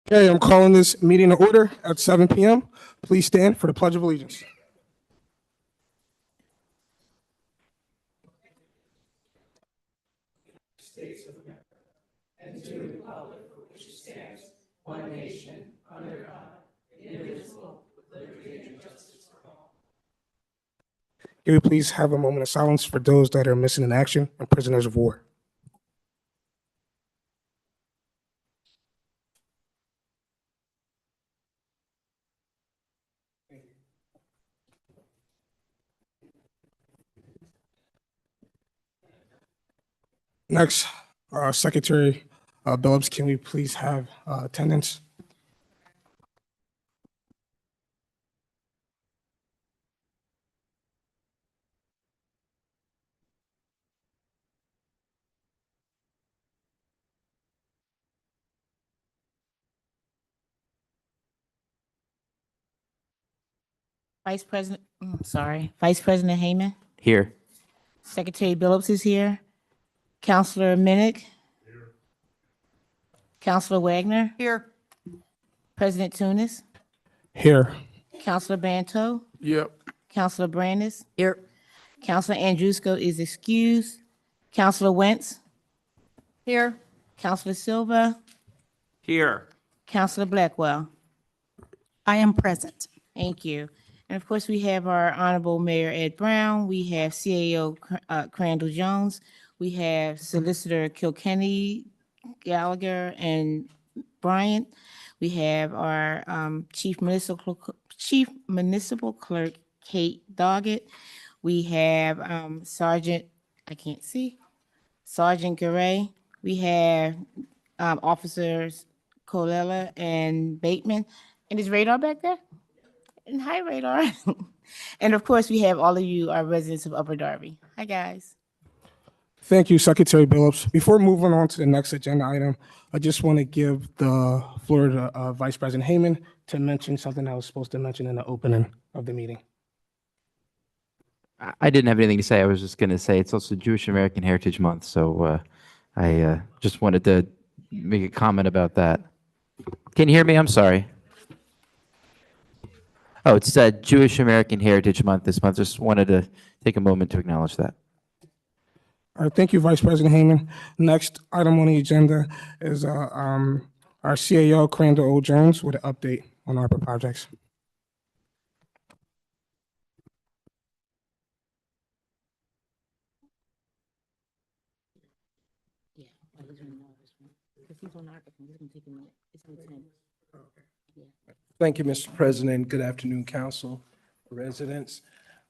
Okay, I'm calling this meeting to order at 7 p.m. Please stand for the Pledge of Allegiance. Can we please have a moment of silence for those that are missing in action and prisoners of war? Next, Secretary Billups, can we please have attendance? Vice President Heyman. Here. Secretary Billups is here. Counselor Minnick. Here. Counselor Wagner. Here. President Tunis. Here. Counselor Banto. Yep. Counselor Brandis. Here. Counselor Andrusco is excused. Counselor Wentz. Here. Counselor Silva. Here. Counselor Blackwell. I am present. Thank you. And of course, we have our Honorable Mayor Ed Brown. We have CAO Crandall Jones. We have Solicitor Kilkenny, Gallagher, and Bryant. We have our Chief Municipal Clerk, Kate Doggett. We have Sergeant Garay. We have Officers Colella and Bateman. And is Radar back there? And hi, Radar. And of course, we have all of you, our residents of Upper Darby. Hi, guys. Thank you, Secretary Billups. Before moving on to the next agenda item, I just want to give the floor to Vice President Heyman to mention something I was supposed to mention in the opening of the meeting. I didn't have anything to say. I was just going to say it's also Jewish American Heritage Month, so I just wanted to make a comment about that. Can you hear me? I'm sorry. Oh, it's Jewish American Heritage Month this month. Just wanted to take a moment to acknowledge that. All right, thank you, Vice President Heyman. Next item on the agenda is our CAO, Crandall O. Jones, with an update on ARPA projects. Yeah, he's on ARPA. He's going to take a minute. It's going to take 10. Thank you, Mr. President. Good afternoon, council, residents.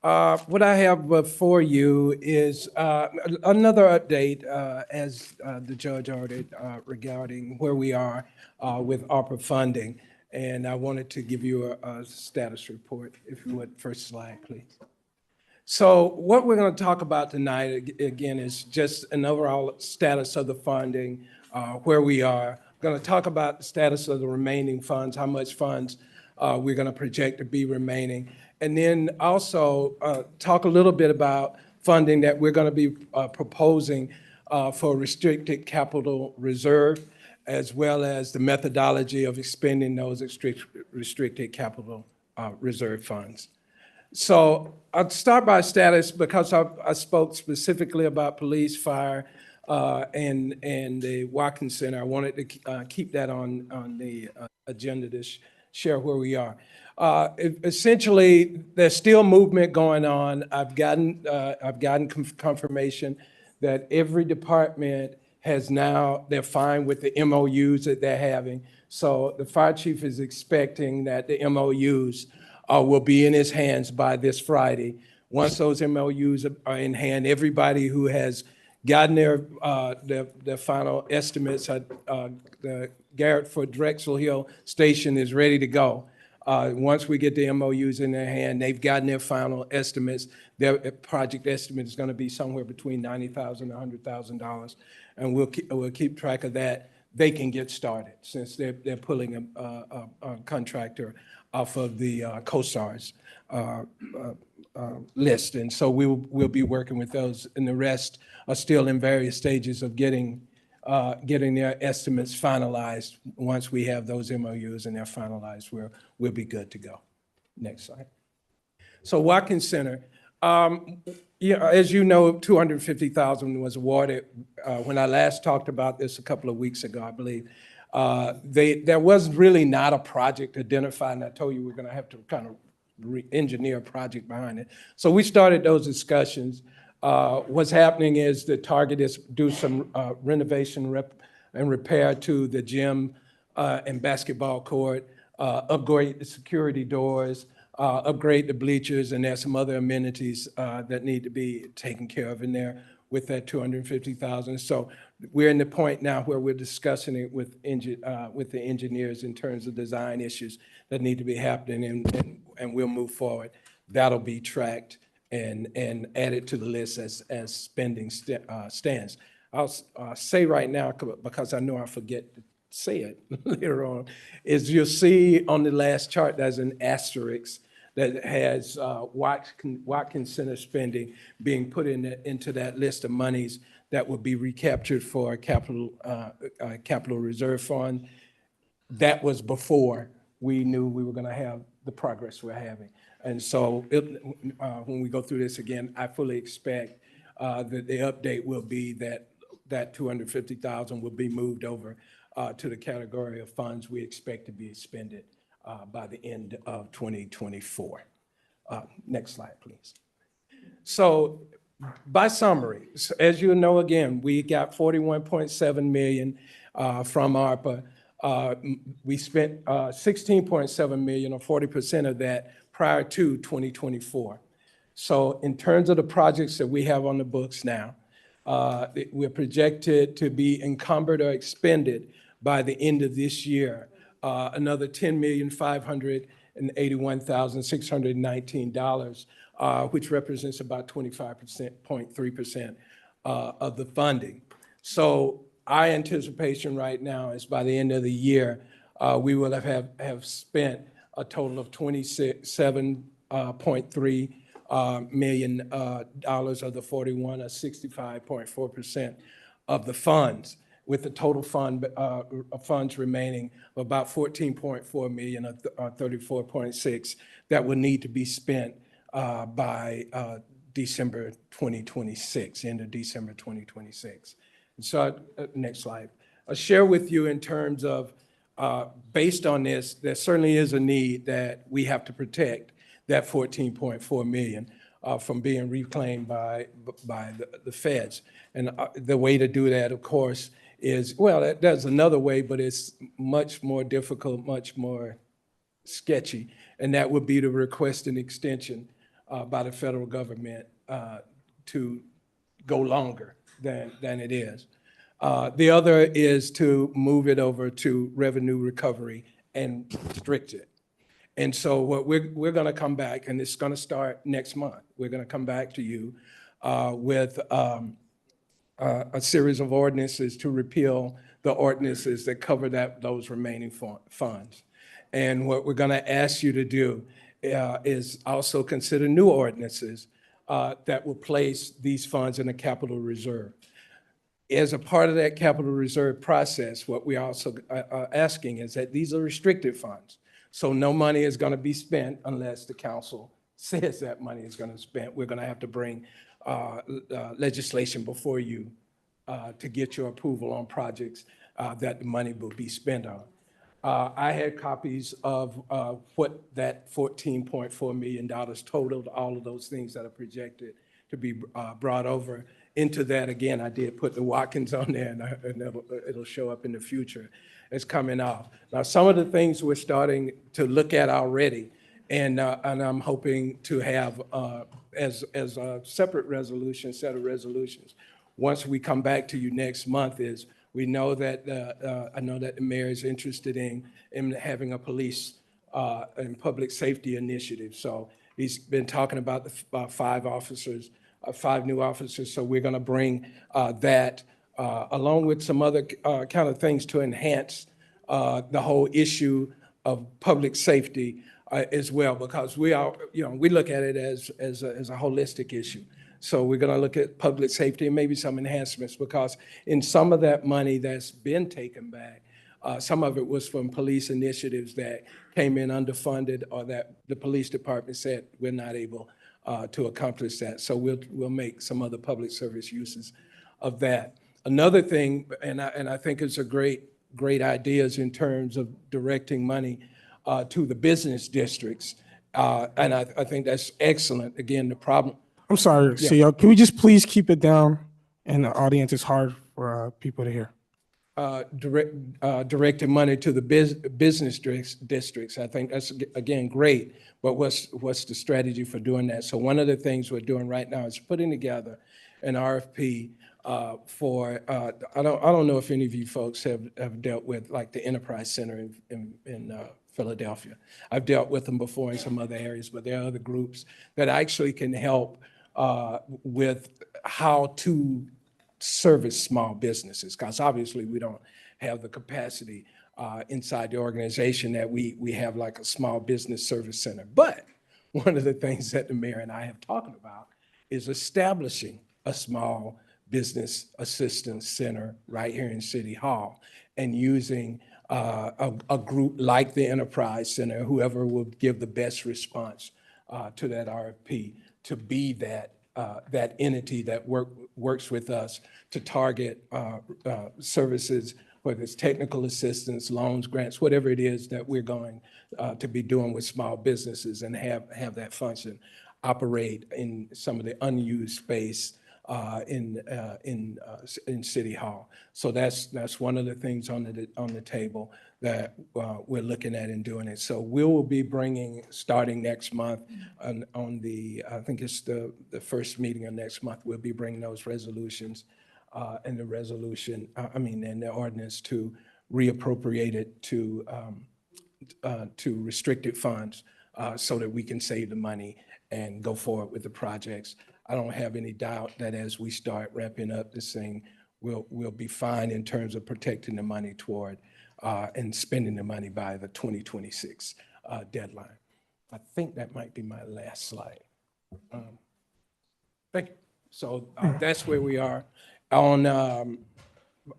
What I have before you is another update, as the judge ordered, regarding where we are with ARPA funding. And I wanted to give you a status report, if you would. First slide, please. So what we're going to talk about tonight, again, is just an overall status of the funding, where we are. We're going to talk about the status of the remaining funds, how much funds we're going to project to be remaining. And then also talk a little bit about funding that we're going to be proposing for restricted capital reserve, as well as the methodology of expending those restricted capital reserve funds. So I'll start by status because I spoke specifically about police, fire, and the Watkins Center. I wanted to keep that on the agenda to share where we are. Essentially, there's still movement going on. I've gotten confirmation that every department has now, they're fine with the MOUs that they're having. So the fire chief is expecting that the MOUs will be in his hands by this Friday. Once those MOUs are in hand, everybody who has gotten their final estimates, the Garrett for Drexel Hill Station is ready to go. Once we get the MOUs in their hand, they've gotten their final estimates. Their project estimate is going to be somewhere between $90,000 and $100,000, and we'll keep track of that. They can get started since they're pulling a contractor off of the COSAR's list, and so we'll be working with those, and the rest are still in various stages of getting getting their estimates finalized. Once we have those MOUs and they're finalized, we'll be good to go. Next slide. So Watkins Center, yeah, as you know, $250,000 was awarded. When I last talked about this a couple of weeks ago, I believe, there was really not a project identified, and I told you we're going to have to kind of re-engineer a project behind it. So we started those discussions. What's happening is the target is do some renovation and repair to the gym and basketball court, upgrade the security doors, upgrade the bleachers, and there's some other amenities that need to be taken care of in there with that $250,000. So we're in the point now where we're discussing it with the engineers in terms of design issues that need to be happening, and we'll move forward. That'll be tracked and added to the list as spending stands. I'll say right now, because I know I forget to say it later on, is you'll see on the last chart, there's an asterisk that has Watkins Center spending being put into that list of monies that will be recaptured for capital reserve fund. That was before we knew we were going to have the progress we're having. And so when we go through this again, I fully expect that the update will be that $250,000 will be moved over to the category of funds we expect to be expended by the end of 2024. Next slide, please. So by summary, as you know, again, we got $41.7 million from ARPA. We spent $16.7 million, or 40% of that, prior to 2024. So in terms of the projects that we have on the books now, we're projected to be encumbered or expended by the end of this year, another $10,581,619, which represents about 25.3% of the funding. So our anticipation right now is by the end of the year, we will have spent a total of $27.3 million of the 41, or 65.4% of the funds, with the total funds remaining of about $14.4 million, or 34.6, that will need to be spent by December 2026, end of December 2026. So next slide. I'll share with you in terms of, based on this, there certainly is a need that we have to protect that $14.4 million from being reclaimed by the feds. And the way to do that, of course, is, well, there's another way, but it's much more difficult, much more sketchy, and that would be to request an extension by the federal government to go longer than it is. The other is to move it over to revenue recovery and restrict it. And so what we're going to come back, and it's going to start next month. We're going to come back to you with a series of ordinances to repeal the ordinances that cover those remaining funds. And what we're going to ask you to do is also consider new ordinances that will place these funds in a capital reserve. As a part of that capital reserve process, what we also are asking is that these are restricted funds. So no money is going to be spent unless the council says that money is going to be spent. We're going to have to bring legislation before you to get your approval on projects that the money will be spent on. I had copies of what that $14.4 million totaled, all of those things that are projected to be brought over into that. Again, I did put the Watkins on there, and it'll show up in the future. It's coming off. Now, some of the things we're starting to look at already, and I'm hoping to have as a separate resolution, set of resolutions, once we come back to you next month, is we know that I know that the mayor is interested in having a police and public safety initiative. So he's been talking about the 5 officers, 5 new officers. So we're going to bring that along with some other kind of things to enhance the whole issue of public safety as well, because we are, we look at it as a holistic issue. So we're going to look at public safety and maybe some enhancements, because in some of that money that's been taken back, some of it was from police initiatives that came in underfunded, or that the police department said we're not able to accomplish that. So we'll make some other public service uses of that. Another thing, and I think it's a great ideas in terms of directing money to the business districts. And I think that's excellent. Again, the problem, I'm sorry, CEO, can we just please keep it down in the audience? It's hard for people to hear. directing money to the business districts. I think that's, again, great, but what's the strategy for doing that? So one of the things we're doing right now is putting together an RFP for, I don't know if any of you folks have dealt with like the Enterprise Center in Philadelphia. I've dealt with them before in some other areas, but there are other groups that actually can help with how to service small businesses, because obviously we don't have the capacity inside the organization that we have like a small business service center. But one of the things that the mayor and I have talked about is establishing a small business assistance center right here in City Hall, and using a group like the Enterprise Center, whoever will give the best response to that RFP, to be that entity that works with us to target services, whether it's technical assistance, loans, grants, whatever it is that we're going to be doing with small businesses, and have that function operate in some of the unused space in City Hall. So that's one of the things on the table that we're looking at in doing it. So we will be bringing, starting next month, on the, I think it's the first meeting of next month, we'll be bringing those resolutions and the resolution, and the ordinance to reappropriate it to restricted funds so that we can save the money and go forward with the projects. I don't have any doubt that as we start wrapping up this thing, we'll be fine in terms of protecting the money toward and spending the money by the 2026 deadline. I think that might be my last slide. Thank you. So that's where we are. On the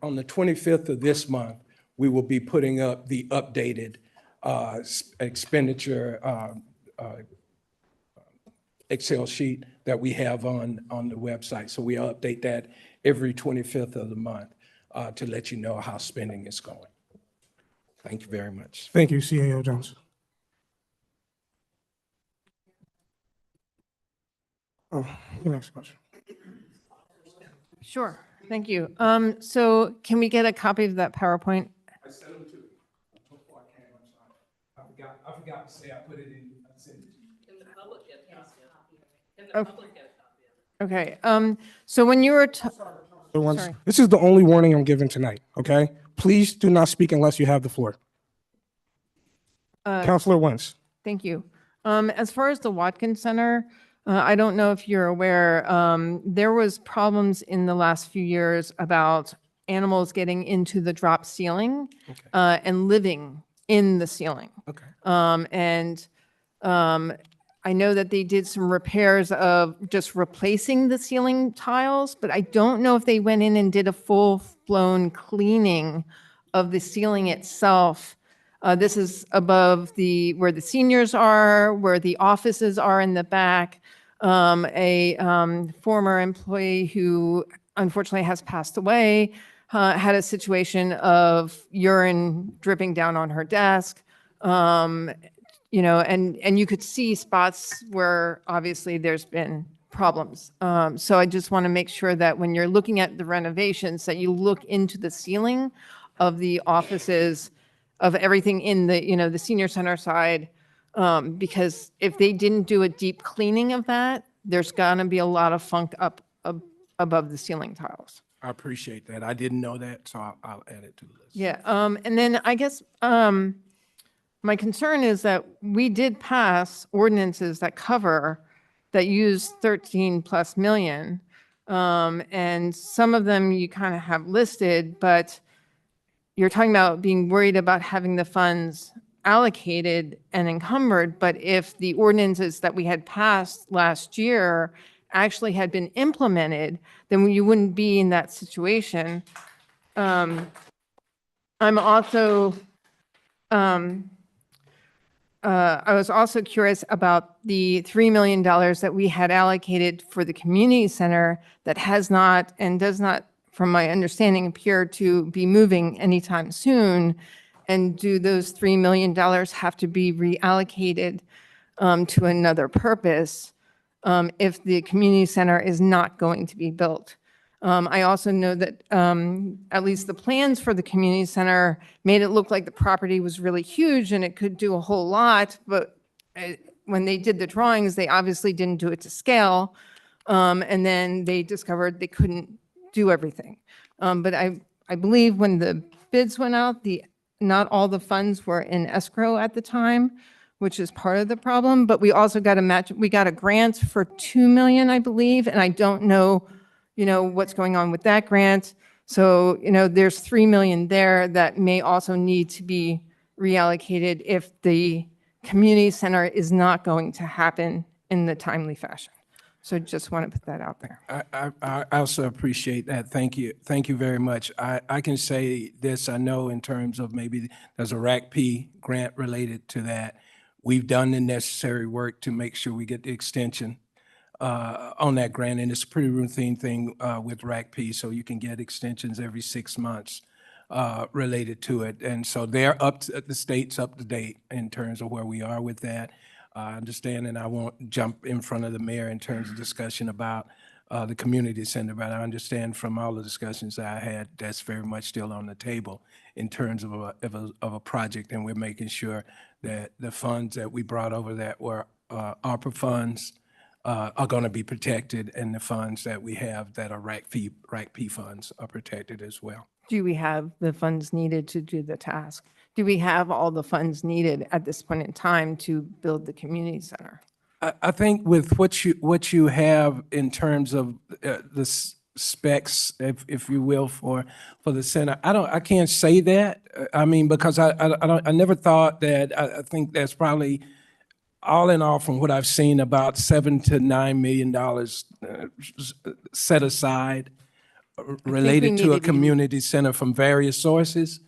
25th of this month, we will be putting up the updated expenditure Excel sheet that we have on the website. So we'll update that every 25th of the month to let you know how spending is going. Thank you very much. Thank you, CAO Jones. Oh, the next question. Sure, thank you. So can we get a copy of that PowerPoint? I sent them to you before I came, I'm sorry. I forgot to say I put it in, I sent it to you. Okay, so when you were, Sorry. This is the only warning I'm giving tonight, okay? Please do not speak unless you have the floor. Counselor Wentz. thank you. As far as the Watkins Center, I don't know if you're aware, there was problems in the last few years about animals getting into the drop ceiling and living in the ceiling. Okay. I know that they did some repairs of just replacing the ceiling tiles, but I don't know if they went in and did a full-blown cleaning of the ceiling itself. This is above where the seniors are, where the offices are in the back. A former employee who unfortunately has passed away had a situation of urine dripping down on her desk. And you could see spots where obviously there's been problems. So I just want to make sure that when you're looking at the renovations, that you look into the ceiling of the offices, of everything in the senior center side, because if they didn't do a deep cleaning of that, there's going to be a lot of funk up above the ceiling tiles. I appreciate that. I didn't know that, so I'll add it to the list. Yeah, and then I guess my concern is that we did pass ordinances that use 13+ million. And some of them you kind of have listed, but you're talking about being worried about having the funds allocated and encumbered. But if the ordinances that we had passed last year actually had been implemented, then you wouldn't be in that situation. I'm also, I was also curious about the $3 million that we had allocated for the community center that has not and does not, from my understanding, appear to be moving anytime soon. And do those $3 million have to be reallocated to another purpose if the community center is not going to be built? I also know that at least the plans for the community center made it look like the property was really huge and it could do a whole lot, but when they did the drawings, they obviously didn't do it to scale. And then they discovered they couldn't do everything. But I believe when the bids went out, not all the funds were in escrow at the time, which is part of the problem. But we also got we got a grant for $2 million, I believe, and I don't know, what's going on with that grant. So, there's $3 million there that may also need to be reallocated if the community center is not going to happen in the timely fashion. So just want to put that out there. I also appreciate that. Thank you. Thank you very much. I can say this, I know in terms of maybe there's a RACP grant related to that. We've done the necessary work to make sure we get the extension on that grant, and it's a pretty routine thing with RACP, so you can get extensions every 6 months related to it. And so they're the state's up to date in terms of where we are with that. I understand, and I won't jump in front of the mayor in terms of discussion about the community center, but I understand from all the discussions that I had, that's very much still on the table in terms of a project, and we're making sure that the funds that we brought over that were ARPA funds are going to be protected, and the funds that we have that are RACP funds are protected as well. Do we have the funds needed to do the task? Do we have all the funds needed at this point in time to build the community center? I think with what you have in terms of the specs, if you will, for the center, I can't say that. I mean, because I never thought that. I think that's probably all in all, from what I've seen, about $7 to $9 million set aside related to a community center from various sources.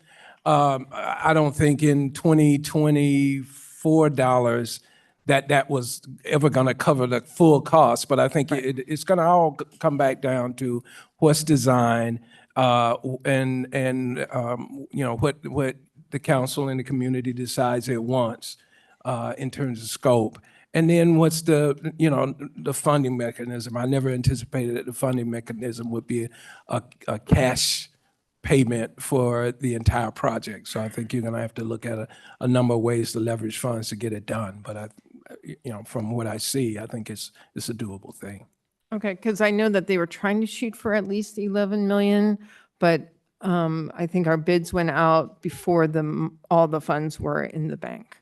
I don't think in 2024 dollars that was ever going to cover the full cost, but I think it's going to all come back down to what's designed and what the council and the community decides it wants in terms of scope. And then what's the funding mechanism? I never anticipated that the funding mechanism would be a cash payment for the entire project. So I think you're going to have to look at a number of ways to leverage funds to get it done. But from what I see, I think it's a doable thing. Okay, because I know that they were trying to shoot for at least 11 million, but I think our bids went out before all the funds were in the bank,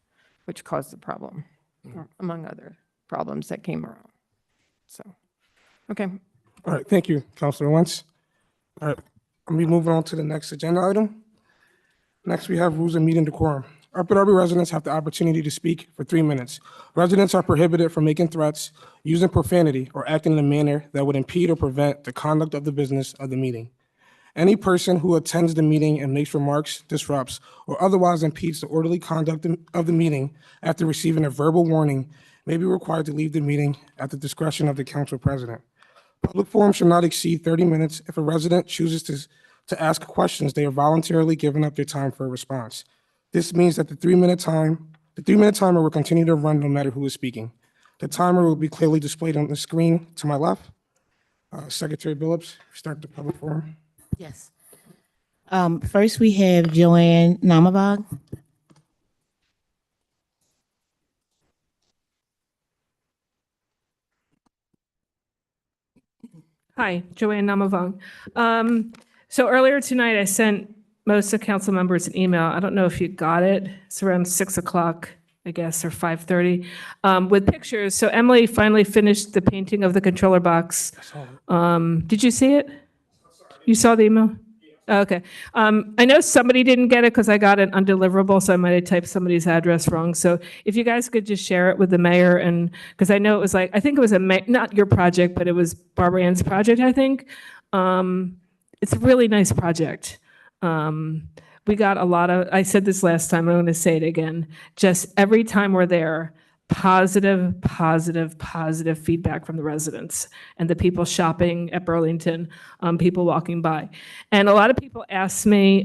which caused the problem, among other problems that came around. So, okay. All right, thank you, Councilor Wentz. All right, I'll be moving on to the next agenda item. Next, we have rules of meeting decorum. ARPA residents have the opportunity to speak for 3 minutes. Residents are prohibited from making threats, using profanity, or acting in a manner that would impede or prevent the conduct of the business of the meeting. Any person who attends the meeting and makes remarks, disrupts, or otherwise impedes the orderly conduct of the meeting after receiving a verbal warning may be required to leave the meeting at the discretion of the council president. Public forum should not exceed 30 minutes. If a resident chooses to ask questions, they are voluntarily giving up their time for a response. This means that the 3-minute timer will continue to run no matter who is speaking. The timer will be clearly displayed on the screen to my left. Secretary Billups, start the public forum. Yes. First, we have Joanne Namavag. Hi, Joanne Namavong. So earlier tonight, I sent most of council members an email. I don't know if you got it. It's around 6 o'clock, I guess, or 5:30, with pictures. So Emily finally finished the painting of the controller box. Did you see it? You saw the email? Okay. I know somebody didn't get it because I got an undeliverable, so I might have typed somebody's address wrong. So if you guys could just share it with the mayor, and because I know it was like, I think it was not your project, but it was Barbara Ann's project, I think. It's a really nice project. We got a lot of, I said this last time, I'm going to say it again. Just every time we're there, positive feedback from the residents and the people shopping at Burlington, people walking by. And a lot of people ask me,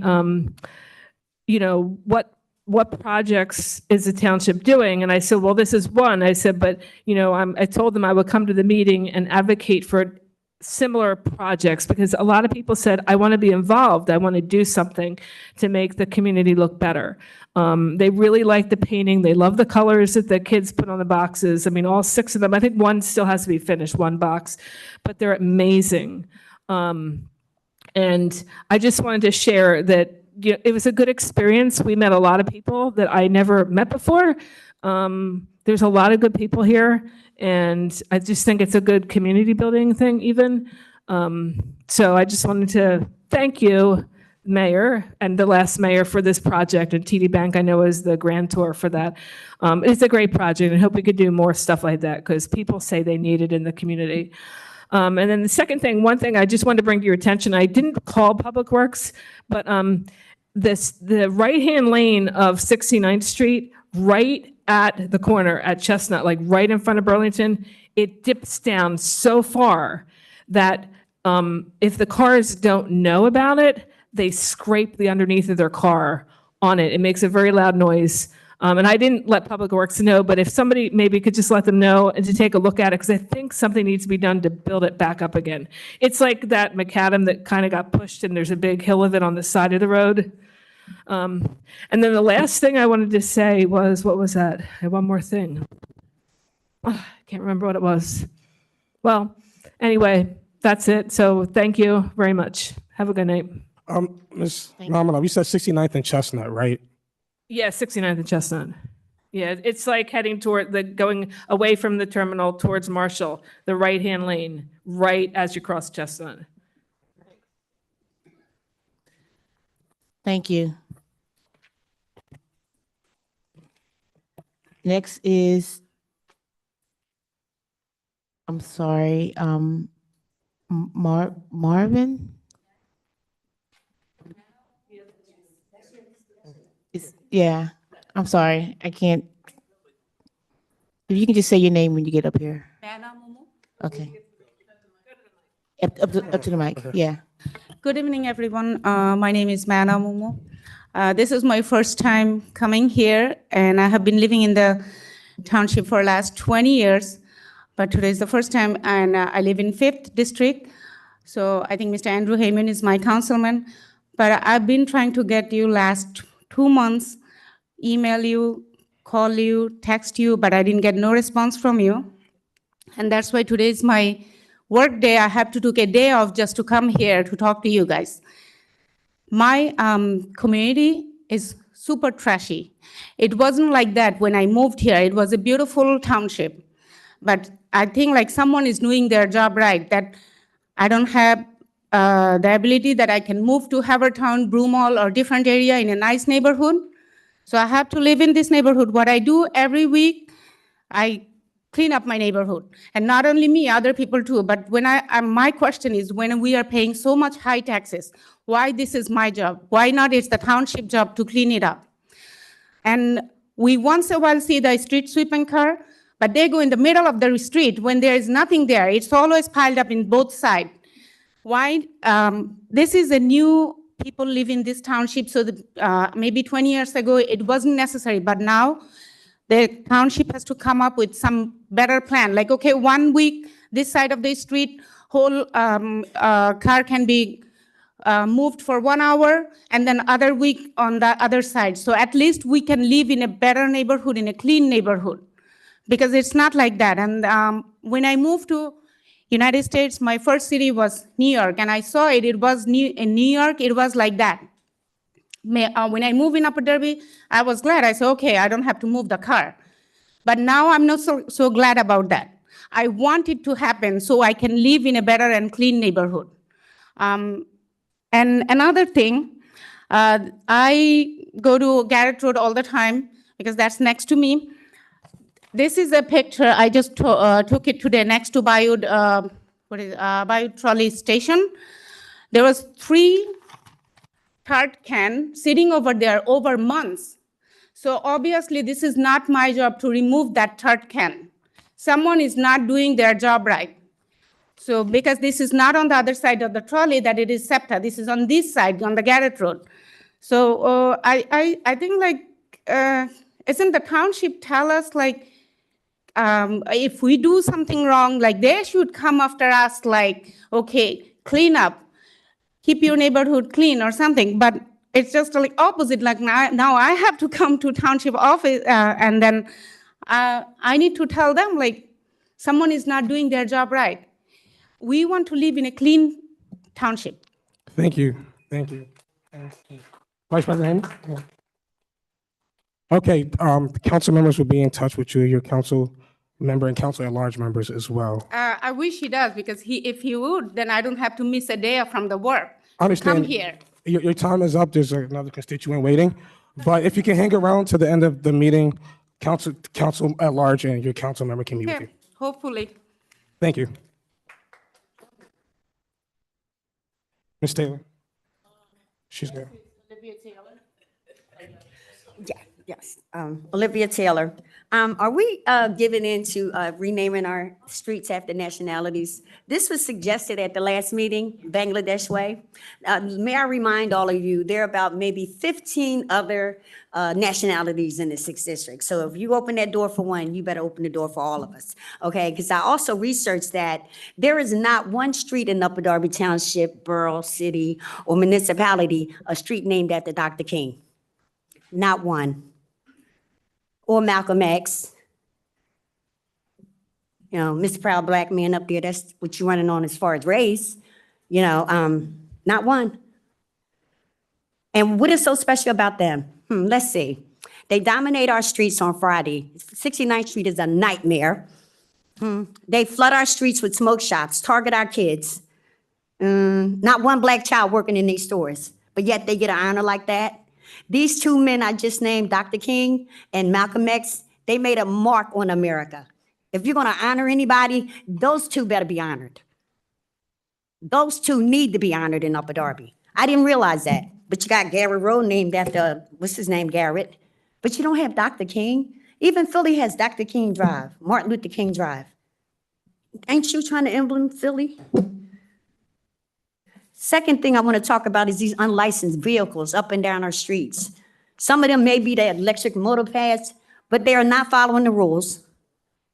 you know, what projects is the township doing? And I said, well, this is one. I said, but, you know, I told them I would come to the meeting and advocate for similar projects, because a lot of people said, I want to be involved. I want to do something to make the community look better. They really like the painting. They love the colors that the kids put on the boxes. I mean, all 6 of them. I think one still has to be finished, one box, but they're amazing. And I just wanted to share that, you know, it was a good experience. We met a lot of people that I never met before. There's a lot of good people here, and I just think it's a good community building thing even. So I just wanted to thank you, Mayor, and the last mayor for this project, and TD Bank I know is the grantor for that. It's a great project, and I hope we could do more stuff like that because people say they need it in the community. And then the second thing, one thing I just wanted to bring to your attention, I didn't call Public Works, but the right-hand lane of 69th Street, right at the corner at Chestnut, like right in front of Burlington, it dips down so far that if the cars don't know about it, they scrape the underneath of their car on it. It makes a very loud noise. And I didn't let Public Works know, but if somebody maybe could just let them know and to take a look at it, because I think something needs to be done to build it back up again. It's like that macadam that kind of got pushed and there's a big hill of it on the side of the road. And then the last thing I wanted to say was, what was that? I had one more thing. I can't remember what it was. Well, anyway, that's it. So thank you very much. Have a good night. Ms. Romanov, you said 69th and Chestnut, right? Yeah, 69th and Chestnut. Yeah, it's like heading toward going away from the terminal towards Marshall, the right-hand lane, right as you cross Chestnut. Thank you. Next is, I'm sorry, Marvin? Yeah, I'm sorry, I can't. If you can just say your name when you get up here. Okay. Up to the mic, yeah. Good evening, everyone. My name is Mana Mumu. This is my first time coming here, and I have been living in the township for the last 20 years, but today is the first time, and I live in 5th District. So I think Mr. Andrew Heyman is my councilman, but I've been trying to get you last 2 months, email you, call you, text you, but I didn't get no response from you. And that's why today is my work day. I have to take a day off just to come here to talk to you guys. My community is super trashy. It wasn't like that when I moved here. It was a beautiful township. But I think like someone is doing their job right, that I don't have the ability that I can move to Havertown, Broomall, or different area in a nice neighborhood. So I have to live in this neighborhood. What I do every week, I clean up my neighborhood. And not only me, other people too. But when my question is, when we are paying so much high taxes, why this is my job? Why not it's the township job to clean it up? And we once in a while see the street sweeping car, but they go in the middle of the street when there is nothing there. It's always piled up in both sides. Why? This is a new people live in this township, so maybe 20 years ago it wasn't necessary, but now the township has to come up with some better plan. Like, okay, 1 week, this side of the street, whole car can be moved for 1 hour, and then other week on the other side. So at least we can live in a better neighborhood, in a clean neighborhood, because it's not like that. And when I moved to United States, my first city was New York, and I saw it. It was in New York, it was like that. When I moved in Upper Derby, I was glad. I said, okay, I don't have to move the car. But now I'm not so glad about that. I want it to happen so I can live in a better and clean neighborhood. And another thing, I go to Garrett Road all the time because that's next to me. This is a picture, I just took it today next to Bayou Trolley Station. There was 3 third can sitting over there over months. So obviously this is not my job to remove that third can. Someone is not doing their job right. So because this is not on the other side of the trolley that it is SEPTA, this is on this side, on the Garrett Road. So I think like, isn't the township tell us like, if we do something wrong, like they should come after us like, okay, clean up, keep your neighborhood clean or something. But it's just like opposite, like now I have to come to township office and then I need to tell them like, someone is not doing their job right. We want to live in a clean township. Thank you. Thank you. Vice President Heyman? Okay, the council members will be in touch with you, your council member and council at large members as well. I wish he does, because if he would, then I don't have to miss a day from the work. I understand. Come here. Your time is up. There's another constituent waiting. But if you can hang around to the end of the meeting, council at large and your council member can meet with you. Okay, hopefully. Thank you. Ms. Taylor? She's there. Yeah, yes. Olivia Taylor. Are we giving into renaming our streets after nationalities? This was suggested at the last meeting, Bangladesh Way. May I remind all of you, there are about maybe 15 other nationalities in the 6th district. So if you open that door for one, you better open the door for all of us, okay? Because I also researched that there is not one street in Upper Darby Township, borough, city, or municipality, a street named after Dr. King. Not one. Or Malcolm X. You know, Mr. Proud Black Man up there, that's what you're running on as far as race. You know, not one. And what is so special about them? Let's see. They dominate our streets on Friday. 69th Street is a nightmare. They flood our streets with smoke shops, target our kids. Not one black child working in these stores, but yet they get an honor like that. These 2 men I just named, Dr. King and Malcolm X, they made a mark on America. If you're gonna honor anybody, those 2 better be honored. Those 2 need to be honored in Upper Darby. I didn't realize that, but you got Garrett Road named after, what's his name, Garrett, but you don't have Dr. King. Even Philly has Dr. King Drive, Martin Luther King Drive. Ain't you trying to emblem Philly? Second thing I want to talk about is these unlicensed vehicles up and down our streets. Some of them may be the electric motorpads, but they are not following the rules.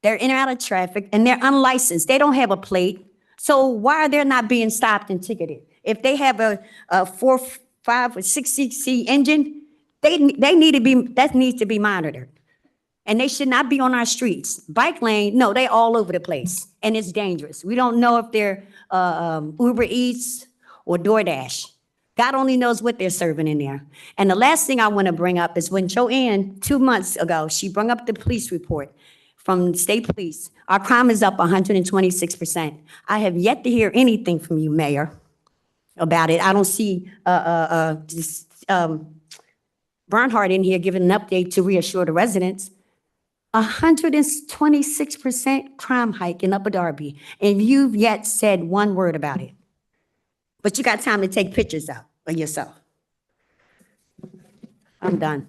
They're in and out of traffic, and they're unlicensed. They don't have a plate. So why are they not being stopped and ticketed? If they have a 4, 5, or 6 cc engine, they need to be, that needs to be monitored. And they should not be on our streets. Bike lane, no, they all over the place, and it's dangerous. We don't know if they're Uber Eats or DoorDash. God only knows what they're serving in there. And the last thing I want to bring up is when Joanne, 2 months ago, she brought up the police report from the state police. Our crime is up 126%. I have yet to hear anything from you, Mayor, about it. I don't see Bernhardt in here giving an update to reassure the residents. 126% crime hike in Upper Darby, and you've yet said one word about it. But you got time to take pictures out of yourself. I'm done.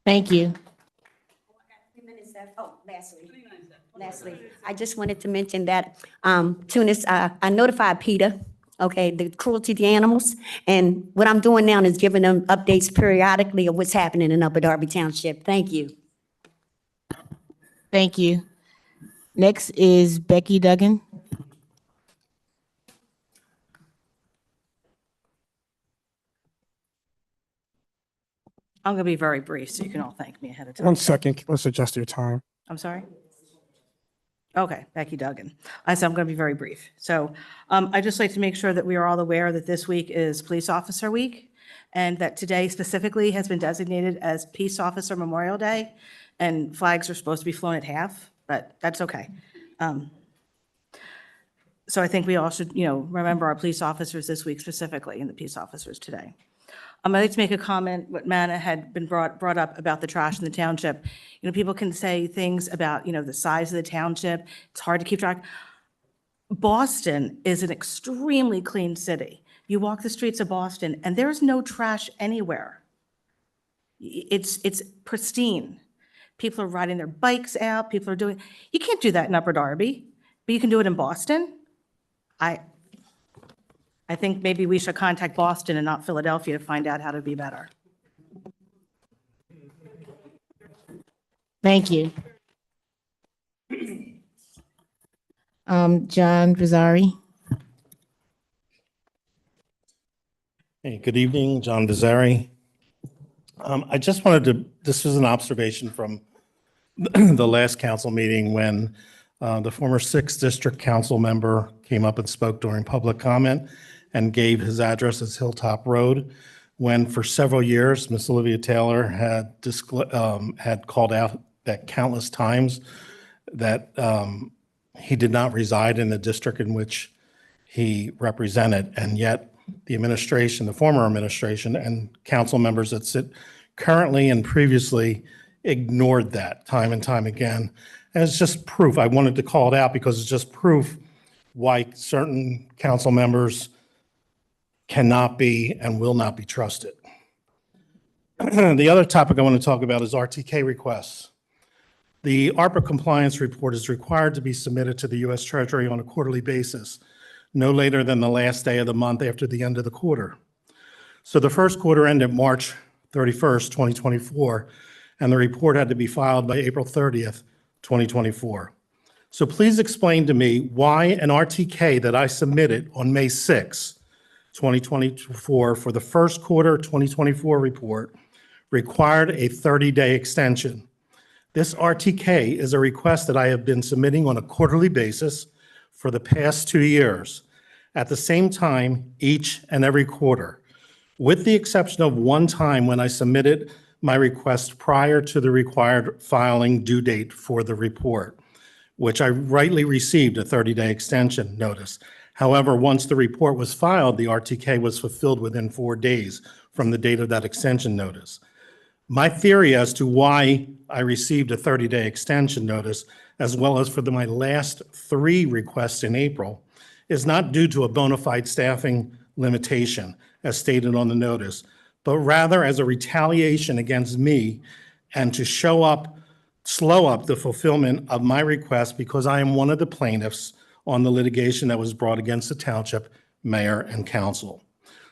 Thank you. Oh, lastly, I just wanted to mention that, Tunis, I notified PETA, okay, the cruelty to animals. And what I'm doing now is giving them updates periodically of what's happening in Upper Darby Township. Thank you. Thank you. Next is Becky Duggan. I'm going to be very brief, so you can all thank me ahead of time. 1 second, let's adjust your time. I'm sorry? Okay, Becky Duggan. I said I'm going to be very brief. So I'd just like to make sure that we are all aware that this week is Police Officer Week, and that today specifically has been designated as Peace Officer Memorial Day, and flags are supposed to be flown at half, but that's okay. So I think we all should, remember our police officers this week specifically and the peace officers today. I'd like to make a comment, what Manna had been brought up about the trash in the township. People can say things about, the size of the township. It's hard to keep track. Boston is an extremely clean city. You walk the streets of Boston and there's no trash anywhere. It's pristine. People are riding their bikes out. You can't do that in Upper Darby, but you can do it in Boston. I think maybe we should contact Boston and not Philadelphia to find out how to be better. Thank you. John Rosari. Hey, good evening, John Vazari. I just wanted to, this was an observation from the last council meeting when the former 6th District Council member came up and spoke during public comment and gave his address as Hilltop Road, when for several years, Miss Olivia Taylor had called out that countless times that he did not reside in the district in which he represented, and yet the administration, the former administration, and council members that sit currently and previously ignored that time and time again. And it's just proof. I wanted to call it out because it's just proof why certain council members cannot be and will not be trusted. The other topic I want to talk about is RTK requests. The ARPA compliance report is required to be submitted to the U.S. Treasury on a quarterly basis, no later than the last day of the month after the end of the quarter. So the first quarter ended March 31st, 2024, and the report had to be filed by April 30th, 2024. So please explain to me why an RTK that I submitted on May 6, 2024 for the first quarter 2024 report required a 30-day extension. This RTK is a request that I have been submitting on a quarterly basis for the past 2 years, at the same time each and every quarter, with the exception of one time when I submitted my request prior to the required filing due date for the report, which I rightly received a 30-day extension notice. However, once the report was filed, the RTK was fulfilled within 4 days from the date of that extension notice. My theory as to why I received a 30-day extension notice, as well as for my last 3 requests in April, is not due to a bona fide staffing limitation, as stated on the notice, but rather as a retaliation against me and to slow up the fulfillment of my request because I am one of the plaintiffs on the litigation that was brought against the township, mayor, and council.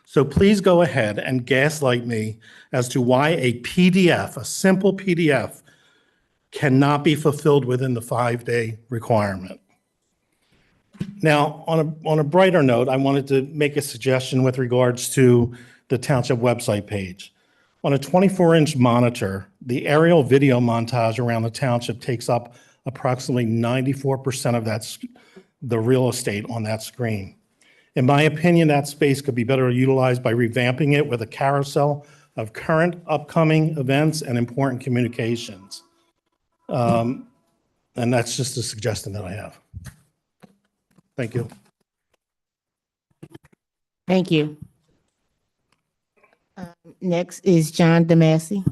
So please go ahead and gaslight me as to why a PDF, a simple PDF, cannot be fulfilled within the 5-day requirement. Now, on a brighter note, I wanted to make a suggestion with regards to the township website page. On a 24-inch monitor, the aerial video montage around the township takes up approximately 94% of the real estate on that screen. In my opinion, that space could be better utilized by revamping it with a carousel of current, upcoming events and important communications. And that's just a suggestion that I have. Thank you. Thank you. Next is John DeMassey.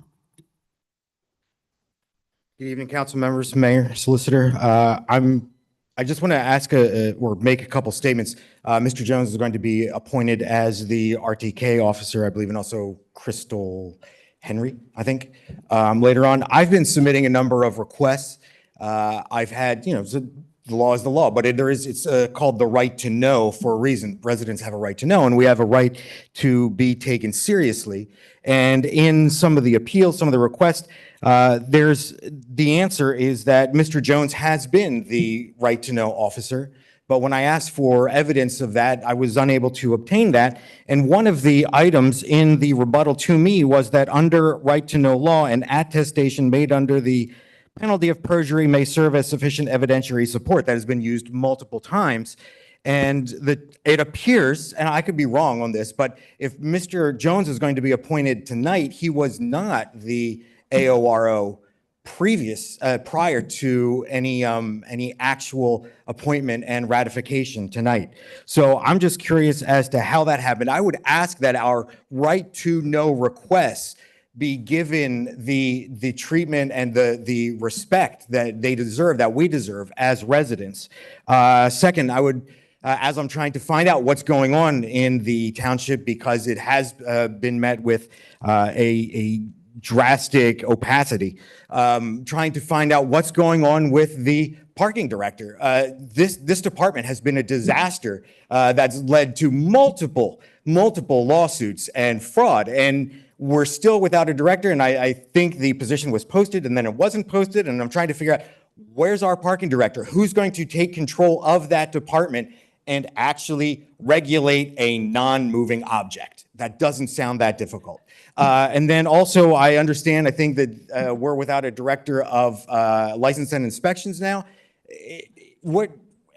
Good evening, council members, mayor, solicitor. I just want to ask or make a couple statements. Mr. Jones is going to be appointed as the RTK officer, I believe, and also Crystal Henry, I think, later on. I've been submitting a number of requests. I've had, the law is the law, but it's called the right to know for a reason. Residents have a right to know, and we have a right to be taken seriously. And in some of the appeals, some of the requests, the answer is that Mr. Jones has been the right to know officer. But when I asked for evidence of that, I was unable to obtain that. And one of the items in the rebuttal to me was that under right to know law, an attestation made under the penalty of perjury may serve as sufficient evidentiary support. That has been used multiple times. And it appears, and I could be wrong on this, but if Mr. Jones is going to be appointed tonight, he was not the AORO prior to any actual appointment and ratification tonight. So I'm just curious as to how that happened. I would ask that our right to know requests be given the treatment and the respect that they deserve, that we deserve as residents. Second, I would, as I'm trying to find out what's going on in the township, because it has been met with a drastic opacity, trying to find out what's going on with the parking director. This department has been a disaster that's led to multiple lawsuits and fraud, and we're still without a director. And I think the position was posted and then it wasn't posted, and I'm trying to figure out, where's our parking director? Who's going to take control of that department and actually regulate a non-moving object? That doesn't sound that difficult. And then also, I understand, I think that we're without a director of license and inspections now.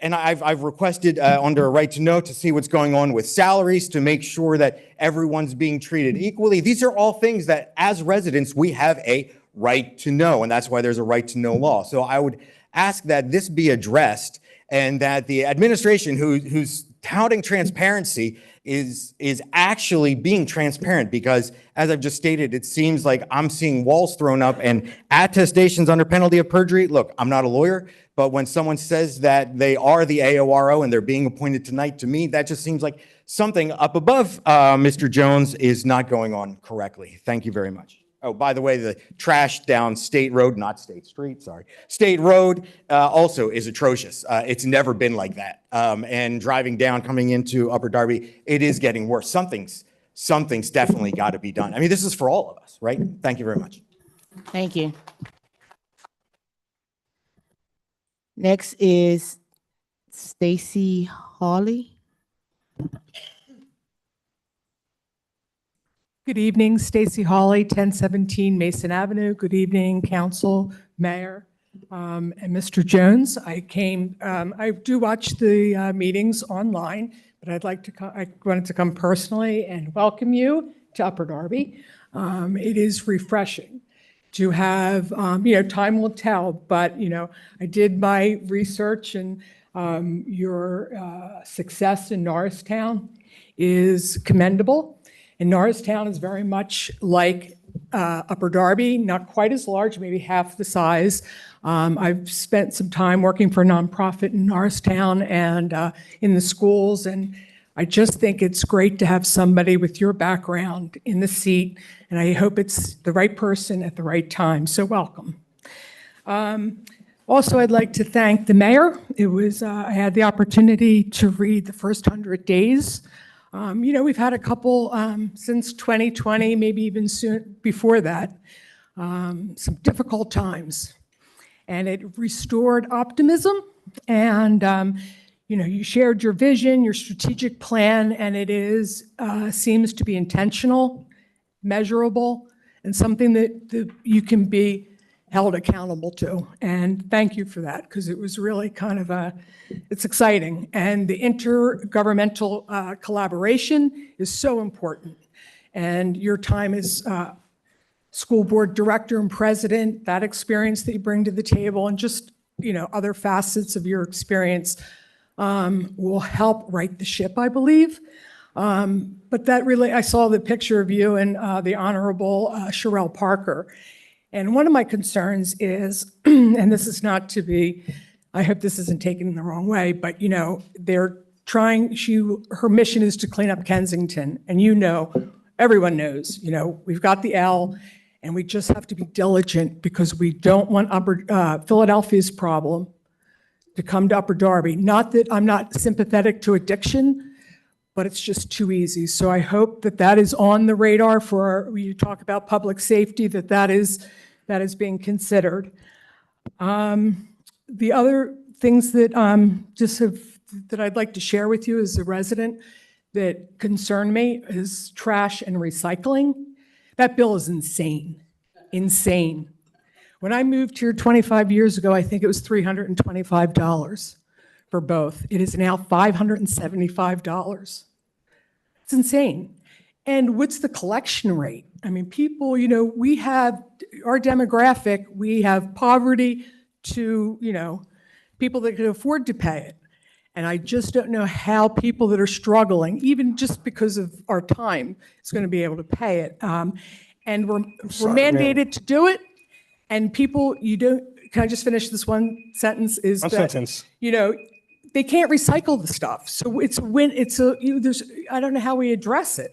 And I've requested under a right to know to see what's going on with salaries, to make sure that everyone's being treated equally. These are all things that as residents, we have a right to know, and that's why there's a right to know law. So I would ask that this be addressed, and that the administration who's touting transparency is actually being transparent, because as I've just stated, it seems like I'm seeing walls thrown up and attestations under penalty of perjury. Look, I'm not a lawyer, but when someone says that they are the AORO and they're being appointed tonight, to me, that just seems like something up above Mr. Jones is not going on correctly. Thank you very much. Oh, by the way, the trash down State Road, not State Street, sorry. State Road also is atrocious. It's never been like that. And driving down, coming into Upper Darby, it is getting worse. Something's definitely got to be done. I mean, this is for all of us, right? Thank you very much. Thank you. Next is Stacy Hawley. Good evening, Stacy Hawley, 1017 Mason Avenue. Good evening, council, mayor, and Mr. Jones. I do watch the meetings online, but I wanted to come personally and welcome you to Upper Darby. It is refreshing to have, time will tell, but, I did my research, and your success in Norristown is commendable. And Norristown is very much like Upper Darby, not quite as large, maybe half the size. I've spent some time working for a nonprofit in Norristown and in the schools, and I just think it's great to have somebody with your background in the seat, and I hope it's the right person at the right time, so welcome. Also, I'd like to thank the mayor. It was, I had the opportunity to read the first 100 days. We've had a couple since 2020, maybe even soon before that, some difficult times. And it restored optimism. And, you shared your vision, your strategic plan, and it seems to be intentional, measurable, and something that you can be held accountable to. And thank you for that, because it was really kind of it's exciting. And the intergovernmental collaboration is so important. And your time as school board director and president, that experience that you bring to the table, and just, other facets of your experience will help right the ship, I believe. But that really, I saw the picture of you and the Honorable Sherelle Parker. And one of my concerns is, and this is not to be, I hope this isn't taken the wrong way, but they're trying, her mission is to clean up Kensington. And everyone knows, we've got the L, and we just have to be diligent, because we don't want Philadelphia's problem to come to Upper Darby. Not that I'm not sympathetic to addiction, but it's just too easy. So I hope that is on the radar when you talk about public safety, that is being considered. The other things that that I'd like to share with you as a resident that concern me is trash and recycling. That bill is insane. When I moved here 25 years ago, I think it was $325 for both. It is now $575. It's insane. And what's the collection rate? I mean, people, we have our demographic, we have poverty to, people that can afford to pay it. And I just don't know how people that are struggling, even just because of our time, is going to be able to pay it. And we're sorry, ma'am. mandated to do it. And people, can I just finish this one sentence? Is One that, sentence. they can't recycle the stuff. So I don't know how we address it.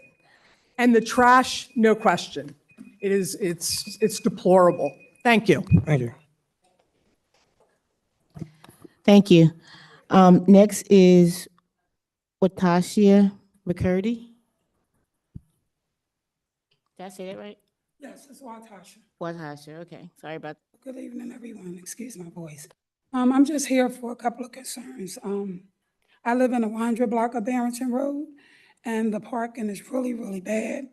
And the trash, no question. It's deplorable. Thank you. Thank you. Thank you. Next is Watashia McCurdy. Did I say that right? Yes, it's Watasha. Watashia, okay. Sorry about that. Good evening, everyone. Excuse my voice. I'm just here for a couple of concerns. I live in a 100 block of Barrington Road, and the parking is really, really bad.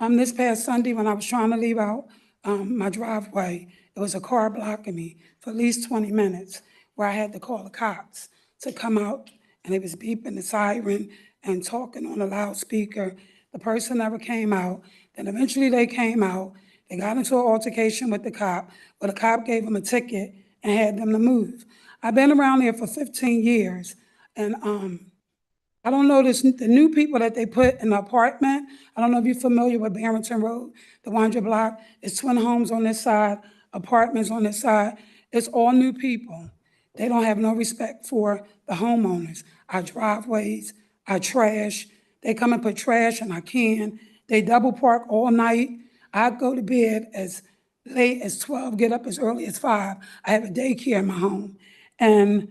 This past Sunday, when I was trying to leave out my driveway, there was a car blocking me for at least 20 minutes, where I had to call the cops to come out, and they was beeping the siren and talking on a loudspeaker. The person never came out. Then eventually they came out. They got into an altercation with the cop, but the cop gave them a ticket and had them to move. I've been around here for 15 years, and I don't know the new people that they put in the apartment. I don't know if you're familiar with Barrington Road, the 100 block. It's twin homes on this side, apartments on this side. It's all new people. They don't have no respect for the homeowners. Our driveways, our trash. They come and put trash in our can. They double park all night. I go to bed as late as 12, get up as early as 5. I have a daycare in my home. And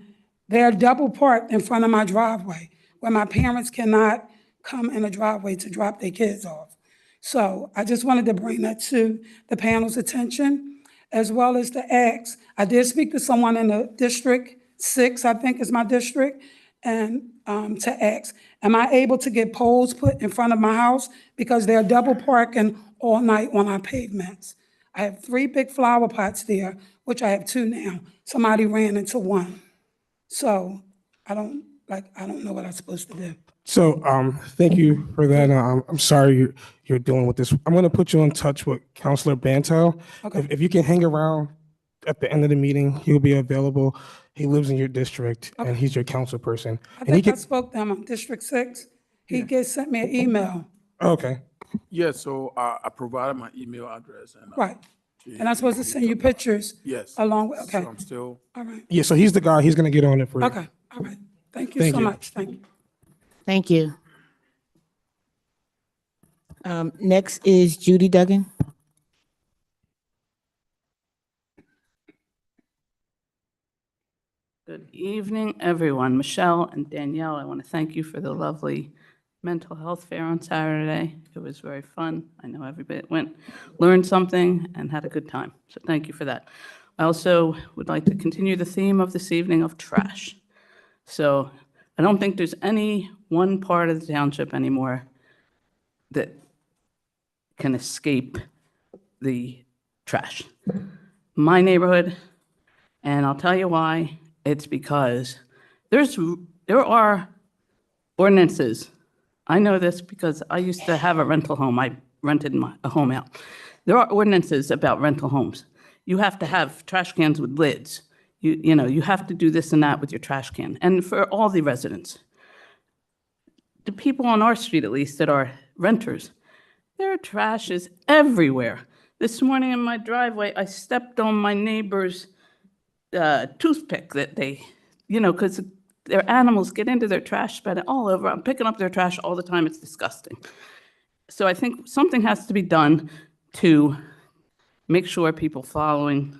they're double parked in front of my driveway, where my parents cannot come in the driveway to drop their kids off. So I just wanted to bring that to the panel's attention, as well as to ask. I did speak to someone in the District 6, I think is my district, and to ask, am I able to get poles put in front of my house? Because they're double parking all night on our pavements. I have 3 big flower pots there, which I have 2 now. Somebody ran into one. So I don't know what I'm supposed to do. So, thank you for that. I'm sorry you're dealing with this. I'm going to put you in touch with Counselor Bantel. Okay. If you can hang around at the end of the meeting, he'll be available. He lives in your district, and he's your council person. I And he think I can. spoke to him on District 6. He sent me an email. Okay. Yeah, so I provided my email address and. Right. And I'm supposed to send you pictures? Yes. Along with, okay. So I'm still. All right. Yeah. So he's the guy. He's going to get on it for you. Okay. All right. Thank you Thank so you. much. Thank you. Thank you. Next is Judy Duggan. Good evening, everyone. Michelle and Danielle, I want to thank you for the lovely mental health fair on Saturday. It was very fun. I know everybody went, learned something, and had a good time. So thank you for that. I also would like to continue the theme of this evening of trash. So I don't think there's any one part of the township anymore that can escape the trash. My neighborhood, and I'll tell you why. It's because there are ordinances. I know this because I used to have a rental home. I rented a home out. There are ordinances about rental homes. You have to have trash cans with lids. You have to do this and that with your trash can. And for all the residents, the people on our street at least that are renters, their trash is everywhere. This morning in my driveway, I stepped on my neighbor's toothpick that they, because their animals get into their trash, spread it all over. I'm picking up their trash all the time. It's disgusting. So I think something has to be done to make sure people following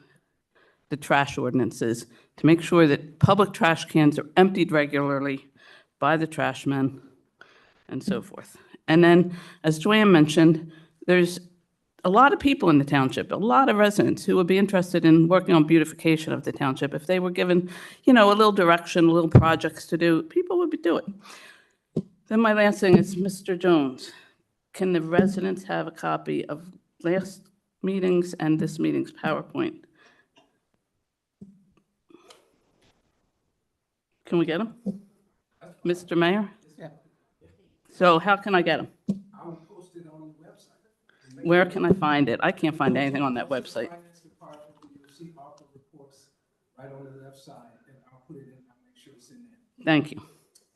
the trash ordinances, to make sure that public trash cans are emptied regularly by the trash men and so forth. And then, as Joanne mentioned, there's a lot of people in the township, a lot of residents who would be interested in working on beautification of the township. If they were given, a little direction, little projects to do, people would be doing. Then my last thing is, Mr. Jones, can the residents have a copy of last meeting's and this meeting's PowerPoint? Can we get them? Mr. Mayor? Yeah. So how can I get them? I'll post it Where can I find it? I can't find anything on that website. Finance Department, you'll see ARPA reports right on the left side, and I'll put it in, I'll make sure it's in there. Thank you.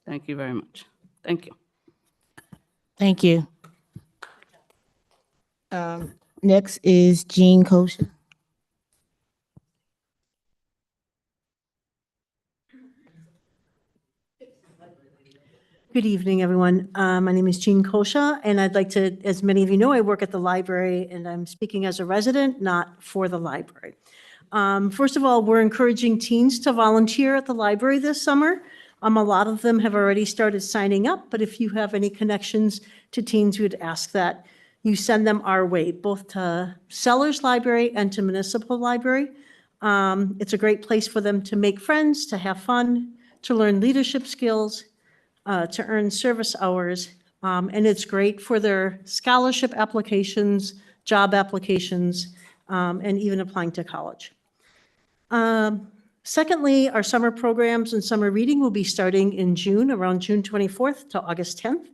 Thank you very much. Thank you. Thank you. Next is Jean Kosher. Good evening, everyone. My name is Jean Kosha, and I'd like to, as many of you know, I work at the library, and I'm speaking as a resident, not for the library. First of all, we're encouraging teens to volunteer at the library this summer. A lot of them have already started signing up, but if you have any connections to teens, we would ask that you send them our way, both to Sellers Library and to Municipal Library. It's a great place for them to make friends, to have fun, to learn leadership skills, to earn service hours, and it's great for their scholarship applications, job applications, and even applying to college. Secondly, our summer programs and summer reading will be starting in June, around June 24th to August 10th,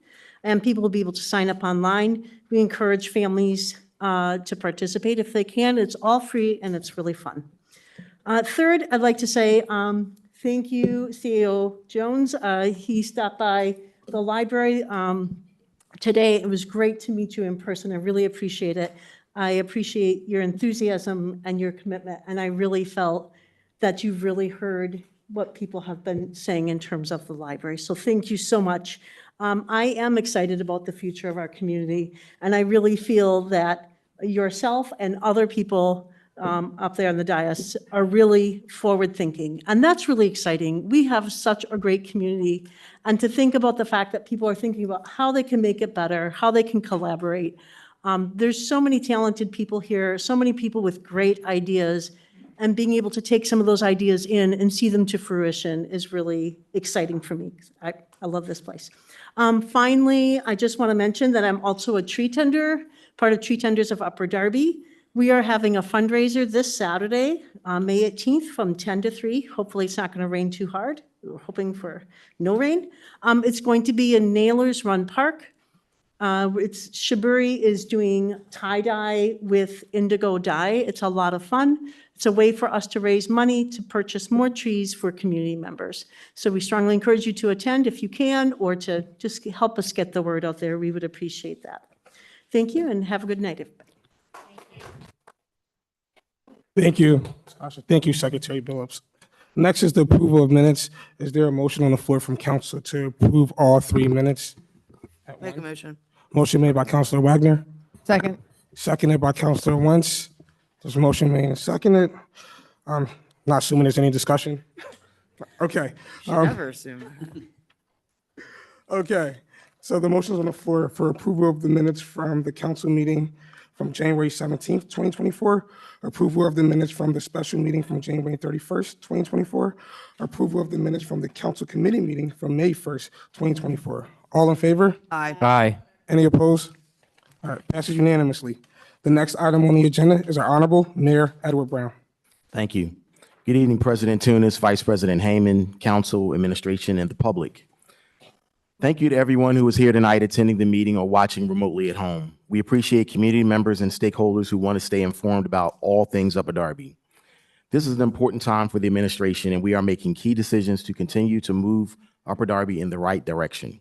and people will be able to sign up online. We encourage families to participate if they can. It's all free and it's really fun. Third, I'd like to say thank you, CEO Jones. He stopped by the library today. It was great to meet you in person. I really appreciate it. I appreciate your enthusiasm and your commitment, and I really felt that you've really heard what people have been saying in terms of the library. So thank you so much. I am excited about the future of our community, and I really feel that yourself and other people up there on the dais are really forward-thinking, and that's really exciting. We have such a great community, and to think about the fact that people are thinking about how they can make it better, how they can collaborate. There's so many talented people here, so many people with great ideas, and being able to take some of those ideas in and see them to fruition is really exciting for me. I love this place. Finally, I just want to mention that I'm also a tree tender, part of Tree Tenders of Upper Darby. We are having a fundraiser this Saturday, May 18th from 10 to 3. Hopefully it's not going to rain too hard. We're hoping for no rain. It's going to be in Nailers Run Park. Shiburi is doing tie-dye with indigo dye. It's a lot of fun. It's a way for us to raise money to purchase more trees for community members. So we strongly encourage you to attend if you can, or to just help us get the word out there. We would appreciate that. Thank you, and have a good night, everybody. Thank you, Tasha. Thank you, Secretary Billups. Next is the approval of minutes. Is there a motion on the floor from council to approve all 3 minutes? Make a motion. Motion made by Councilor Wagner, Second. seconded by Councilor Wentz. There's a motion made and seconded. Not assuming there's any discussion. Okay. Never assume. Okay. So the motion is on the floor for approval of the minutes from the council meeting from January 17th, 2024, approval of the minutes from the special meeting from January 31st, 2024, approval of the minutes from the council committee meeting from May 1st, 2024. All in favor? Aye. Aye. Any opposed? All right, passes unanimously. The next item on the agenda is our Honorable Mayor Edward Brown. Thank you. Good evening, President Tunis, Vice President Heyman, Council, Administration, and the public. Thank you to everyone who is here tonight attending the meeting or watching remotely at home. We appreciate community members and stakeholders who want to stay informed about all things Upper Darby. This is an important time for the administration, and we are making key decisions to continue to move Upper Darby in the right direction.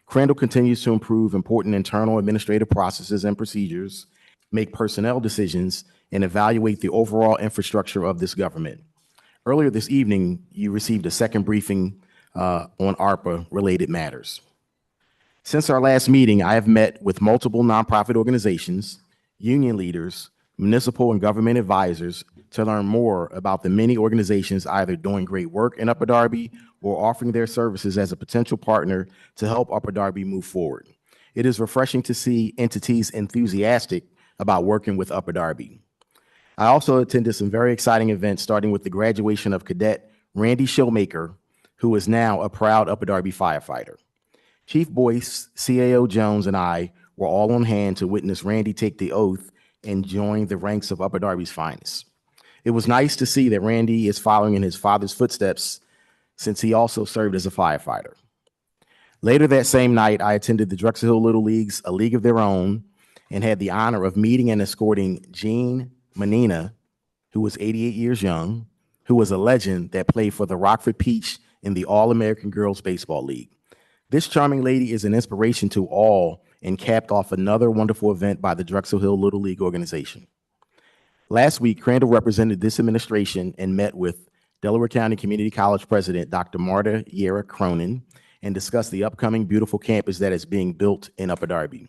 Crandall continues to improve important internal administrative processes and procedures, make personnel decisions, and evaluate the overall infrastructure of this government. Earlier this evening, you received a second briefing on ARPA-related matters. Since our last meeting, I have met with multiple nonprofit organizations, union leaders, municipal and government advisors to learn more about the many organizations either doing great work in Upper Darby or offering their services as a potential partner to help Upper Darby move forward. It is refreshing to see entities enthusiastic about working with Upper Darby. I also attended some very exciting events, starting with the graduation of Cadet Randy Showmaker, who is now a proud Upper Darby firefighter. Chief Boyce, CAO Jones, and I were all on hand to witness Randy take the oath and join the ranks of Upper Darby's finest. It was nice to see that Randy is following in his father's footsteps, since he also served as a firefighter. Later that same night, I attended the Drexel Hill Little League's A League of Their Own and had the honor of meeting and escorting Jean Menina, who was 88 years young, who was a legend that played for the Rockford Peach in the All-American Girls Baseball League. This charming lady is an inspiration to all and capped off another wonderful event by the Drexel Hill Little League organization. Last week, Crandall represented this administration and met with Delaware County Community College President Dr. Marta Yera Cronin and discussed the upcoming beautiful campus that is being built in Upper Darby.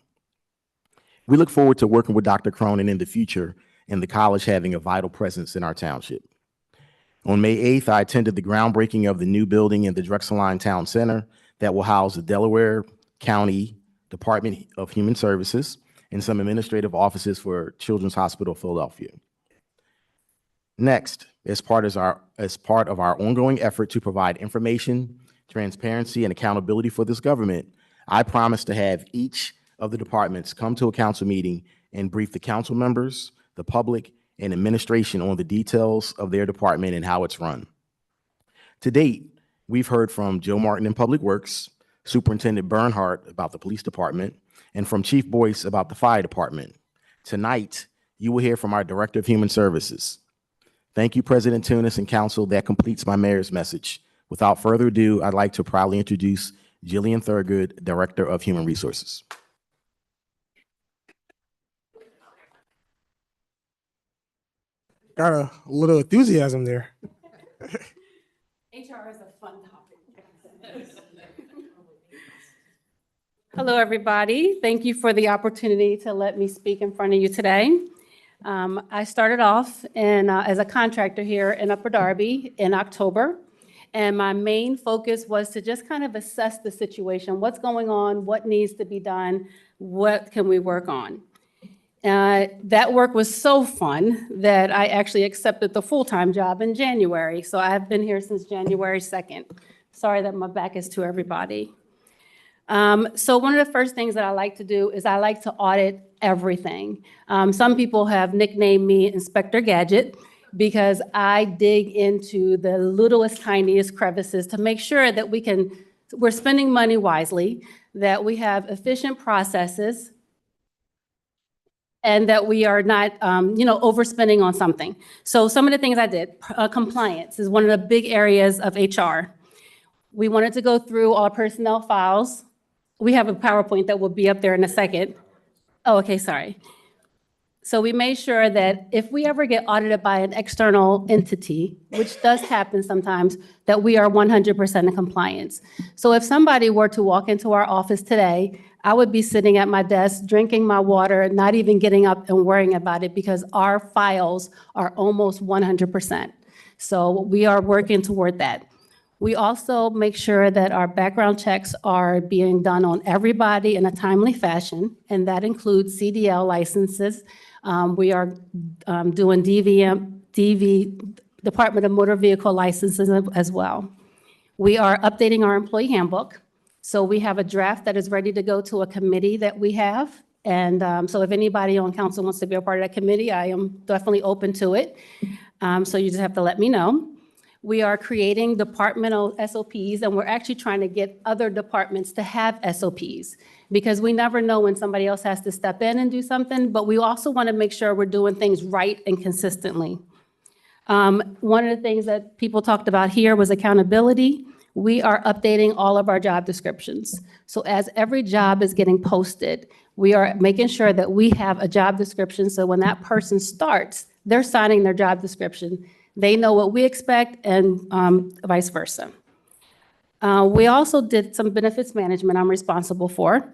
We look forward to working with Dr. Cronin in the future and the college having a vital presence in our township. On May 8th, I attended the groundbreaking of the new building in the Drexel Line Town Center that will house the Delaware County Department of Human Services and some administrative offices for Children's Hospital of Philadelphia. Next, as part of our ongoing effort to provide information, transparency, and accountability for this government, I promise to have each of the departments come to a council meeting and brief the council members, the public, and administration on the details of their department and how it's run. To date, we've heard from Joe Martin in Public Works, Superintendent Bernhardt about the police department, and from Chief Boyce about the fire department. Tonight, you will hear from our Director of Human Services. Thank you, President Tunis and Council. That completes my mayor's message. Without further ado, I'd like to proudly introduce Jillian Thurgood, Director of Human Resources. Got a little enthusiasm there. HR is a fun topic. Hello, everybody. Thank you for the opportunity to let me speak in front of you today. I started off as a contractor here in Upper Darby in October, and my main focus was to just kind of assess the situation, what's going on, what needs to be done, what can we work on. That work was so fun that I actually accepted the full-time job in January. So I've been here since January 2nd. Sorry that my back is to everybody. So one of the first things that I like to do is I like to audit everything. Some people have nicknamed me Inspector Gadget because I dig into the littlest, tiniest crevices to make sure that we're spending money wisely, that we have efficient processes, and that we are not, overspending on something. So some of the things I did, compliance is one of the big areas of HR. We wanted to go through all personnel files. We have a PowerPoint that will be up there in a second. Oh, okay, sorry. So we made sure that if we ever get audited by an external entity, which does happen sometimes, that we are 100% in compliance. So if somebody were to walk into our office today, I would be sitting at my desk, drinking my water, not even getting up and worrying about it because our files are almost 100%. So we are working toward that. We also make sure that our background checks are being done on everybody in a timely fashion, and that includes CDL licenses. We are doing Department of Motor Vehicle licenses as well. We are updating our employee handbook. So we have a draft that is ready to go to a committee that we have. And so if anybody on council wants to be a part of that committee, I am definitely open to it. So you just have to let me know. We are creating departmental SOPs, and we're actually trying to get other departments to have SOPs because we never know when somebody else has to step in and do something, but we also want to make sure we're doing things right and consistently. One of the things that people talked about here was accountability. We are updating all of our job descriptions. So as every job is getting posted, we are making sure that we have a job description so when that person starts, they're signing their job description. They know what we expect and vice versa. We also did some benefits management I'm responsible for.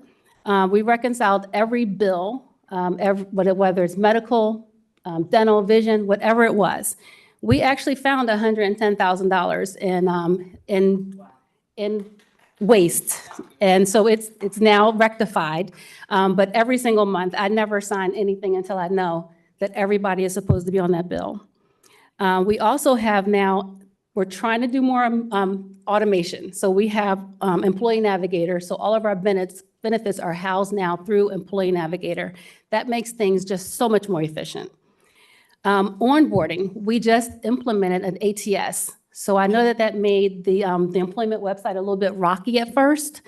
We reconciled every bill, whether it's medical, dental, vision, whatever it was. We actually found $110,000 in waste. And so it's now rectified. But every single month, I never sign anything until I know that everybody is supposed to be on that bill. We also have now, we're trying to do more automation. So we have Employee Navigator. So all of our benefits are housed now through Employee Navigator. That makes things just so much more efficient. Onboarding, we just implemented an ATS. So I know that made the employment website a little bit rocky at first,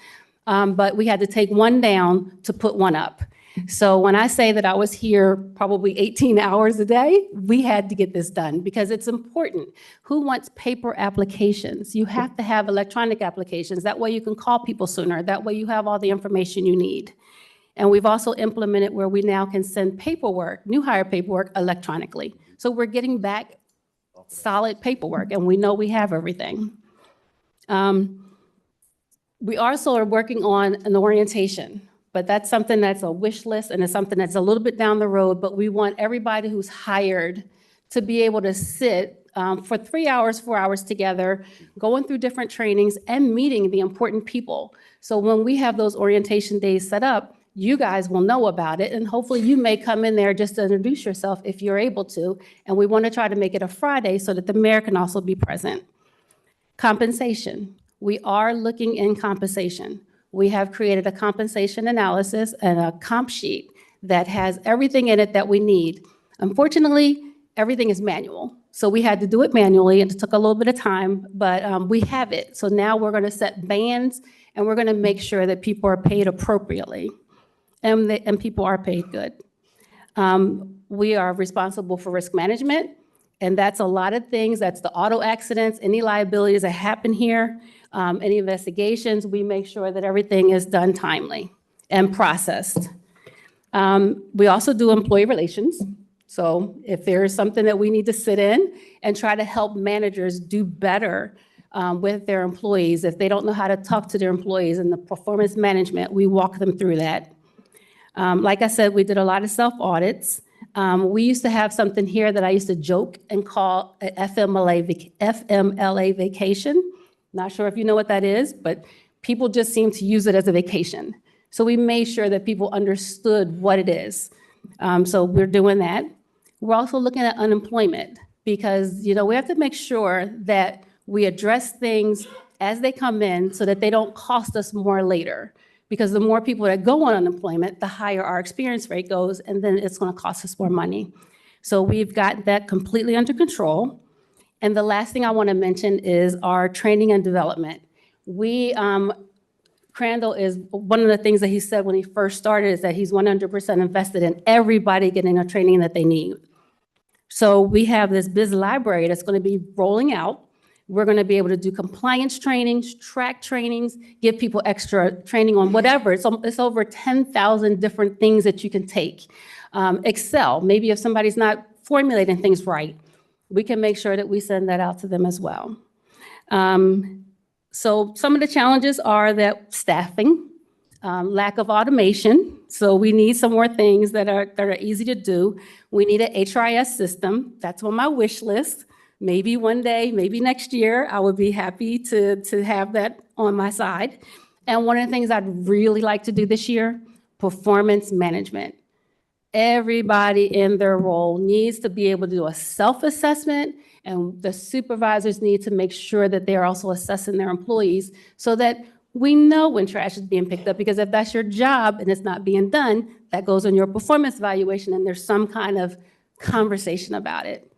but we had to take one down to put one up. So when I say that I was here probably 18 hours a day, we had to get this done because it's important. Who wants paper applications? You have to have electronic applications. That way you can call people sooner. That way you have all the information you need. And we've also implemented where we now can send paperwork, new hire paperwork, electronically. So we're getting back solid paperwork, and we know we have everything. We also are working on an orientation, but that's something that's a wish list, and it's something that's a little bit down the road, but we want everybody who's hired to be able to sit for 3 hours, 4 hours together, going through different trainings and meeting the important people. So when we have those orientation days set up, you guys will know about it, and hopefully you may come in there just to introduce yourself if you're able to. And we want to try to make it a Friday so that the mayor can also be present. Compensation. We are looking in compensation. We have created a compensation analysis and a comp sheet that has everything in it that we need. Unfortunately, everything is manual. So we had to do it manually, and it took a little bit of time, but we have it. So now we're going to set bands, and we're going to make sure that people are paid appropriately. And people are paid good. We are responsible for risk management, and that's a lot of things. That's the auto accidents, any liabilities that happen here, any investigations. We make sure that everything is done timely and processed. We also do employee relations. So if there is something that we need to sit in and try to help managers do better with their employees, if they don't know how to talk to their employees and the performance management, we walk them through that. Like I said, we did a lot of self-audits. We used to have something here that I used to joke and call a FMLA vacation. Not sure if you know what that is, but people just seem to use it as a vacation. So we made sure that people understood what it is. So we're doing that. We're also looking at unemployment because, we have to make sure that we address things as they come in so that they don't cost us more later. Because the more people that go on unemployment, the higher our experience rate goes, and then it's going to cost us more money. So we've got that completely under control. And the last thing I want to mention is our training and development. Crandall is, one of the things that he said when he first started is that he's 100% invested in everybody getting a training that they need. So we have this biz library that's going to be rolling out. We're going to be able to do compliance trainings, track trainings, give people extra training on whatever. It's over 10,000 different things that you can take. Excel, maybe if somebody's not formulating things right, we can make sure that we send that out to them as well. So some of the challenges are that staffing, lack of automation. So we need some more things that are easy to do. We need an HRIS system. That's on my wish list. Maybe one day, maybe next year, I would be happy to have that on my side. And one of the things I'd really like to do this year, performance management. Everybody in their role needs to be able to do a self-assessment, and the supervisors need to make sure that they're also assessing their employees so that we know when trash is being picked up, because if that's your job and it's not being done, that goes on your performance evaluation and there's some kind of conversation about it.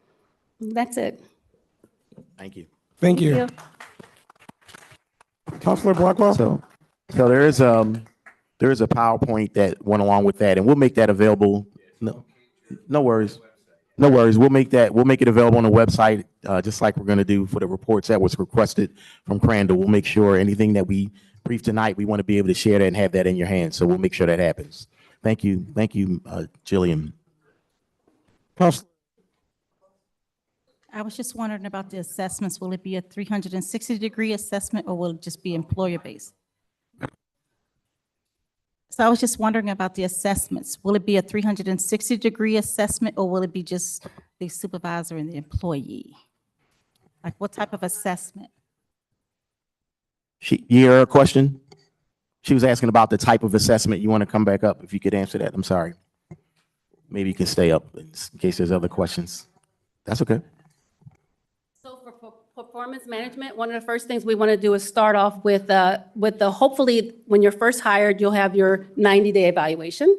That's it. Thank you. Thank you. Councilor Blackwell? So there is a PowerPoint that went along with that, and we'll make that available. No worries. No worries. We'll make it available on the website, just like we're going to do for the reports that was requested from Crandall. We'll make sure anything that we brief tonight, we want to be able to share that and have that in your hands. So we'll make sure that happens. Thank you. Thank you, Jillian. I was just wondering about the assessments. Will it be a 360-degree assessment, or will it just be employer-based? So I was just wondering about the assessments. Will it be a 360-degree assessment, or will it be just the supervisor and the employee? Like, what type of assessment? You hear her question? She was asking about the type of assessment. You want to come back up if you could answer that? I'm sorry. Maybe you can stay up in case there's other questions. That's okay. So for performance management, one of the first things we want to do is start off with the hopefully when you're first hired, you'll have your 90-day evaluation.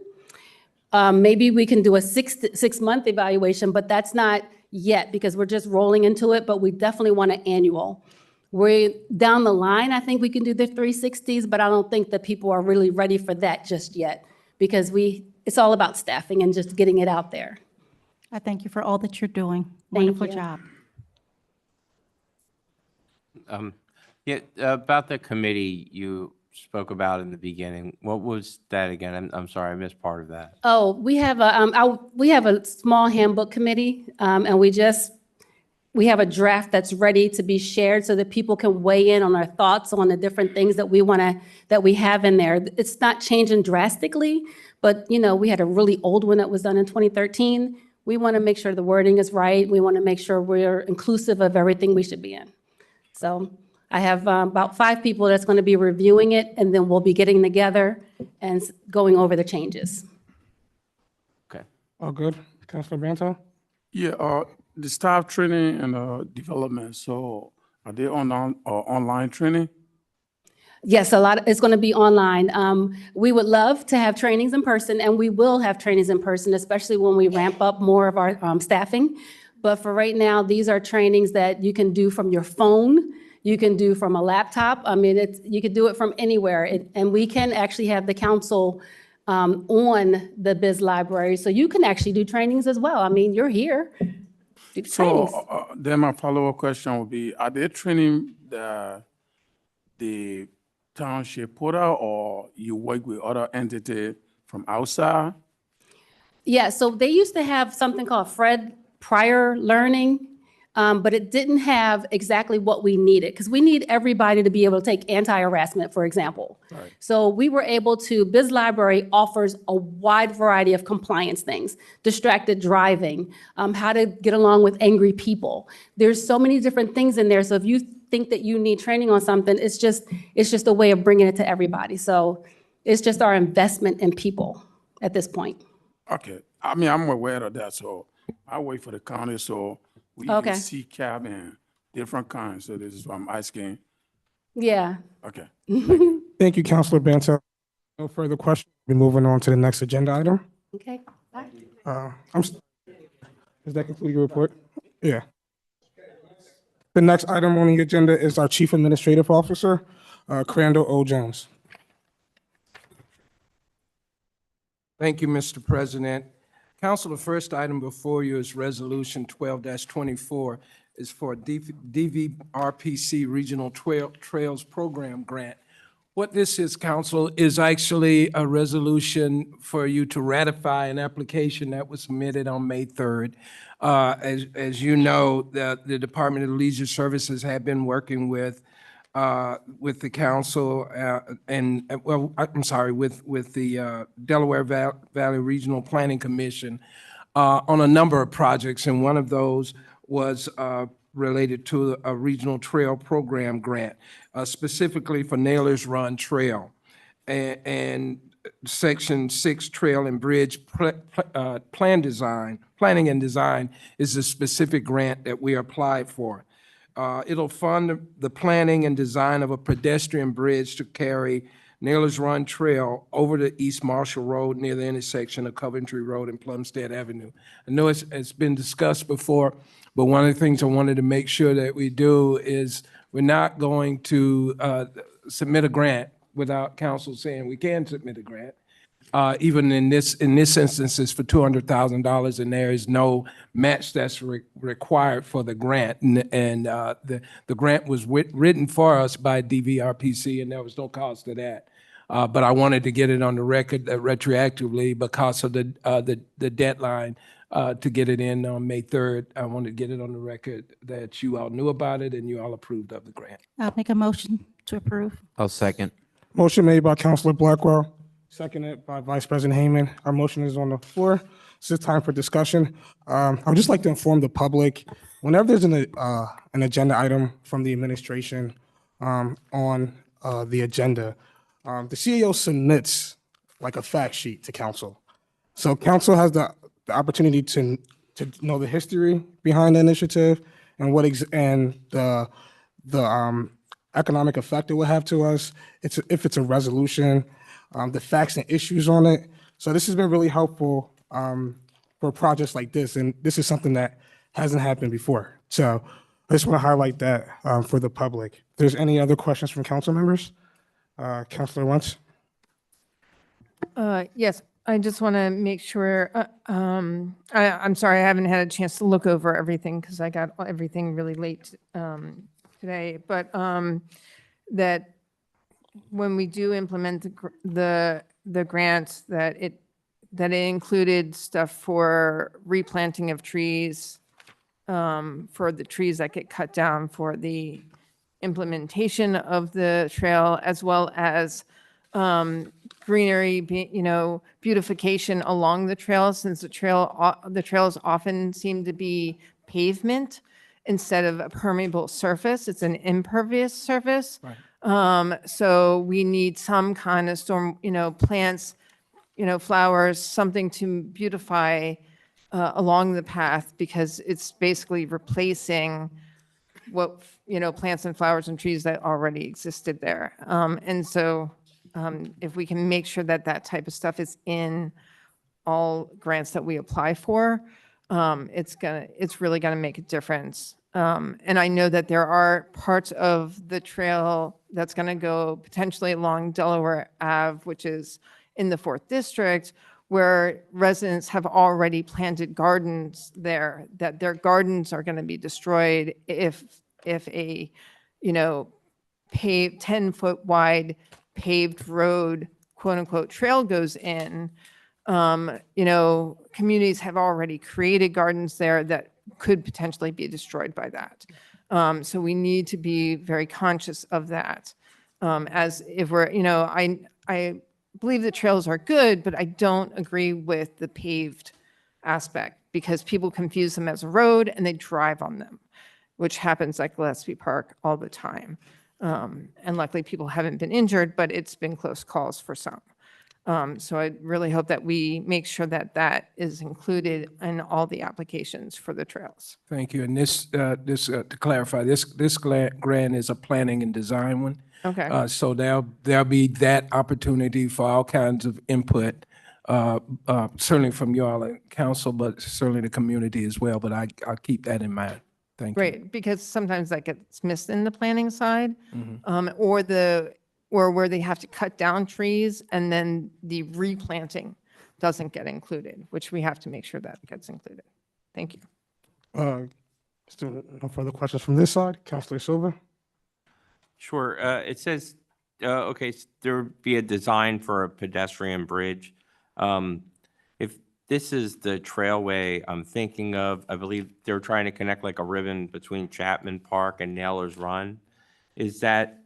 Maybe we can do a six-month evaluation, but that's not yet because we're just rolling into it, but we definitely want an annual. We're down the line, I think we can do the 360s, but I don't think that people are really ready for that just yet because we it's all about staffing and just getting it out there. I thank you for all that you're doing. Thank Wonderful you. job. Yeah, about the committee you spoke about in the beginning. What was that again? I'm sorry, I missed part of that. Oh, we have a small handbook committee, and we have a draft that's ready to be shared so that people can weigh in on our thoughts on the different things that we have in there. It's not changing drastically, but we had a really old one that was done in 2013. We want to make sure the wording is right. We want to make sure we're inclusive of everything we should be in. So I have about 5 people that's going to be reviewing it, and then we'll be getting together and going over the changes. Okay. All good. Councilor Banto? Yeah, the staff training and development, so are they online training? Yes, it's going to be online. We would love to have trainings in person, and we will have trainings in person, especially when we ramp up more of our staffing. But for right now, these are trainings that you can do from your phone. You can do from a laptop. I mean, you could do it from anywhere. And we can actually have the council on the Biz Library. So you can actually do trainings as well. I mean, you're here. Do trainings. So then my follow-up question would be, are they training the township portal, or you work with other entity from outside? Yeah, so they used to have something called Fred Prior Learning, but it didn't have exactly what we needed, because we need everybody to be able to take anti-harassment, for example. Right. So we were able to, Biz Library offers a wide variety of compliance things, distracted driving, how to get along with angry people. There's so many different things in there. So if you think that you need training on something, it's just a way of bringing it to everybody. So it's just our investment in people at this point. Okay, I mean, I'm aware of that, so I wait for the county, so we Okay. use CCAP and different kinds, so this is what I'm asking. Yeah. Okay. Thank you, Councilor Banto. No further questions. We're moving on to the next agenda item. Okay. Bye. Does that conclude your report? Yeah. The next item on the agenda is our Chief Administrative Officer, Crandall O. Jones. Thank you, Mr. President. Council, the first item before you is Resolution 12-24, is for DVRPC Regional Trails Program Grant. What this is, Council, is actually a resolution for you to ratify an application that was submitted on May 3rd. As you know, the Department of Leisure Services have been working with the council with the Delaware Valley Regional Planning Commission on a number of projects, and one of those was related to a regional trail program grant, specifically for Nailers Run Trail. And Section 6 Trail and Bridge Planning and Design is a specific grant that we applied for. It'll fund the planning and design of a pedestrian bridge to carry Nailers Run Trail over the East Marshall Road near the intersection of Coventry Road and Plumstead Avenue. I know it's been discussed before, but one of the things I wanted to make sure that we do is we're not going to submit a grant without council saying we can submit a grant. Even in this instance, it's for $200,000, and there is no match that's required for the grant. And the grant was written for us by DVRPC, and there was no cost to that. But I wanted to get it on the record retroactively because of the deadline to get it in on May 3rd. I wanted to get it on the record that you all knew about it and you all approved of the grant. I'll make a motion to approve. I'll second. Motion made by Councilor Blackwell, seconded by Vice President Hayman. Our motion is on the floor. This is time for discussion. I would just like to inform the public, whenever there's an agenda item from the administration on the agenda, the CEO submits like a fact sheet to council. So council has the opportunity to know the history behind the initiative and the economic effect it will have to us. If it's a resolution, the facts and issues on it. So this has been really helpful for projects like this, and this is something that hasn't happened before. So I just want to highlight that for the public. If there's any other questions from council members? Councilor Wentz? Yes, I just want to make sure, I'm sorry, I haven't had a chance to look over everything because I got everything really late today, but that when we do implement the grants, that it included stuff for replanting of trees, for the trees that get cut down for the implementation of the trail, as well as greenery, beautification along the trail, since the trails often seem to be pavement instead of a permeable surface. It's an impervious surface. So we need some kind of storm, plants, flowers, something to beautify along the path, because it's basically replacing what, plants and flowers and trees that already existed there. And so if we can make sure that that type of stuff is in all grants that we apply for, it's really gonna make a difference. And I know that there are parts of the trail that's gonna go potentially along Delaware Ave, which is in the 4th District, where residents have already planted gardens there, that their gardens are gonna be destroyed if a, 10-foot wide paved road, quote unquote, trail goes in. Communities have already created gardens there that could potentially be destroyed by that. So we need to be very conscious of that. As if we're, I believe the trails are good, but I don't agree with the paved aspect, because people confuse them as a road and they drive on them, which happens like Gillespie Park all the time. And luckily people haven't been injured, but it's been close calls for some. So I really hope that we make sure that that is included in all the applications for the trails. Thank you. And this, to clarify, this grant is a planning and design one. Okay. So there'll be that opportunity for all kinds of input, certainly from you all at council, but certainly the community as well. But I'll keep that in mind. Thank you. Great, because sometimes that gets missed in the planning side, or where they have to cut down trees and then the replanting doesn't get included, which we have to make sure that gets included. Thank you. Still no further questions from this side. Councilor Silva? Sure. It says, okay, there would be a design for a pedestrian bridge. If this is the trailway I'm thinking of, I believe they're trying to connect like a ribbon between Chapman Park and Naylor's Run. Is that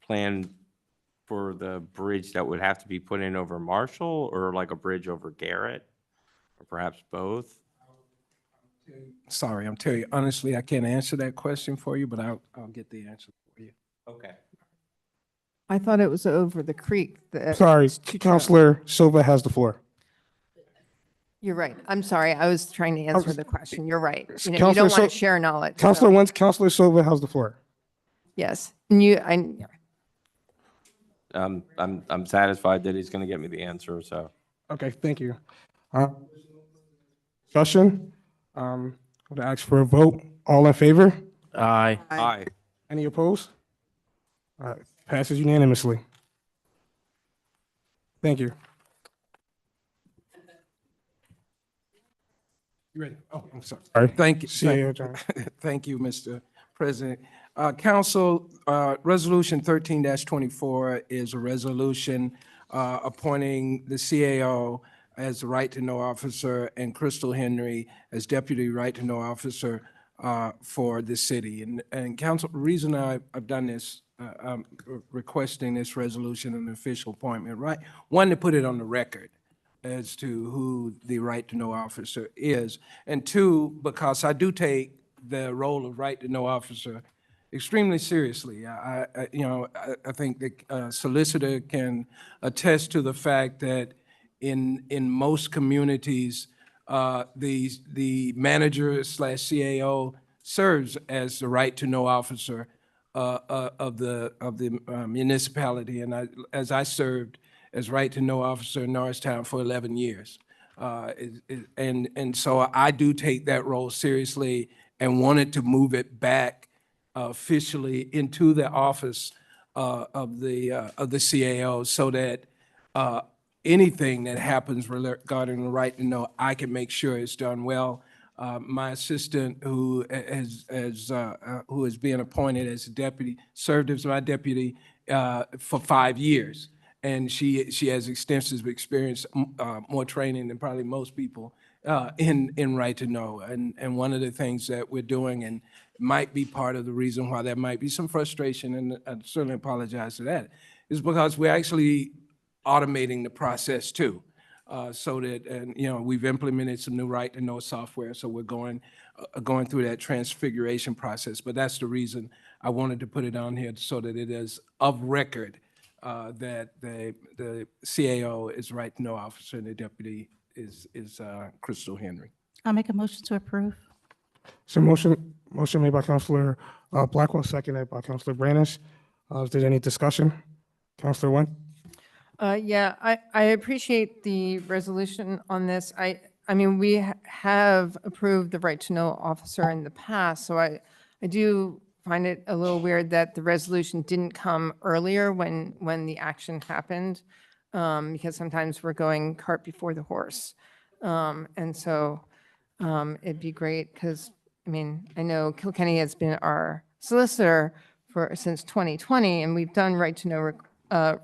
plan for the bridge that would have to be put in over Marshall, or like a bridge over Garrett, or perhaps both? Sorry, I'm telling you, honestly, I can't answer that question for you, but I'll get the answer for you. Okay. I thought it was over the creek. Sorry, Councilor Silva has the floor. You're right. I'm sorry. I was trying to answer the question. You're right. You Councilor don't want to share knowledge. Councilor Silva has the floor. Yes. I'm satisfied that he's going to get me the answer, so. Okay, thank you. Discussion? I'm going to ask for a vote. All in favor? Aye. Aye. Any opposed? All right, passes unanimously. Thank you. You ready? Oh, I'm sorry. Thank you. CAO John. Thank you, Mr. President. Council, Resolution 13-24 is a resolution appointing the CAO as the right-to-know officer and Crystal Henry as deputy right-to-know officer for the city. And council, the reason I've done this, I'm requesting this resolution, an official appointment, right? One, to put it on the record as to who the right-to-know officer is. And two, because I do take the role of right-to-know officer extremely seriously. I think the solicitor can attest to the fact that in most communities, the manager / CAO serves as the right-to-know officer of the municipality. And as I served as right-to-know officer in Norristown for 11 years. And so I do take that role seriously and wanted to move it back officially into the office of the CAO, so that anything that happens regarding the right to know, I can make sure it's done well. My assistant, who is being appointed as a deputy, served as my deputy for 5 years. And she has extensive experience, more training than probably most people in right to know. And one of the things that we're doing, and might be part of the reason why there might be some frustration, and I certainly apologize for that, is because we're actually automating the process too. So that, and we've implemented some new right to know software, so we're going through that transfiguration process. But that's the reason I wanted to put it on here, so that it is of record that the CAO is right to know officer and the deputy is Crystal Henry. I'll make a motion to approve. So motion made by Counselor Blackwell, seconded by Counselor Brannish. Is there any discussion? Counselor Wynn? Yeah, I appreciate the resolution on this. I mean, we have approved the right to know officer in the past, so I do find it a little weird that the resolution didn't come earlier when the action happened, because sometimes we're going cart before the horse. And so it'd be great because, I mean, I know Kilkenny has been our solicitor since 2020, and we've done right to know,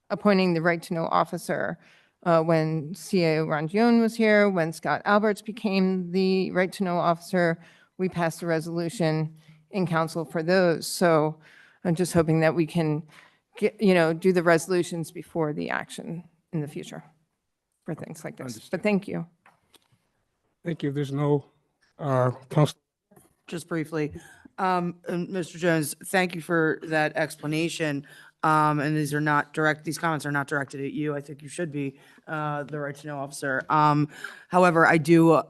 appointing the right to know officer when CAO Rangione was here, when Scott Alberts became the right to know officer, we passed a resolution in council for those. So I'm just hoping that we can get, do the resolutions before the action in the future for things like this. But thank you. Thank you. There's no Counselor. Just briefly, and Mr. Jones, thank you for that explanation. And these comments are not directed at you. I think you should be the right to know officer. However, I do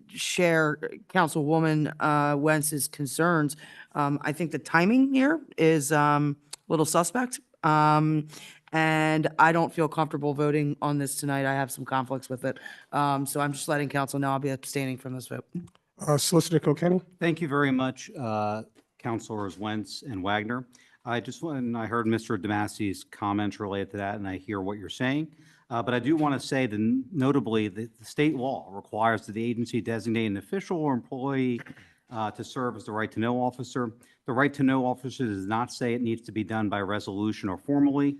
share Councilwoman Wentz's concerns. I think the timing here is a little suspect. And I don't feel comfortable voting on this tonight. I have some conflicts with it. So I'm just letting council know I'll be abstaining from this vote. Solicitor Kilkenny? Thank you very much, Councilors Wentz and Wagner. I heard Mr. Damasi's comments related to that, and I hear what you're saying. But I do want to say that notably, the state law requires that the agency designate an official or employee to serve as the right to know officer. The right to know officer does not say it needs to be done by resolution or formally.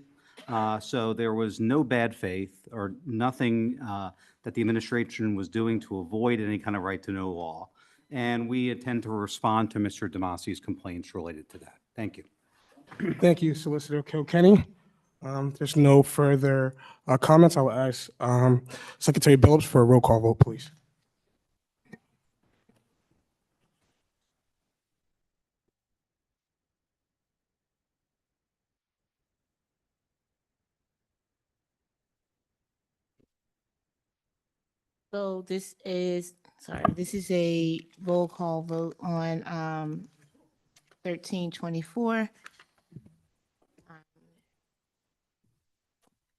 So there was no bad faith or nothing that the administration was doing to avoid any kind of right to know law. And we intend to respond to Mr. Damasi's complaints related to that. Thank you. Thank you, Solicitor Kilkenny. There's no further comments. I will ask Secretary Billups for a roll call vote, please. So this is a roll call vote on 1324.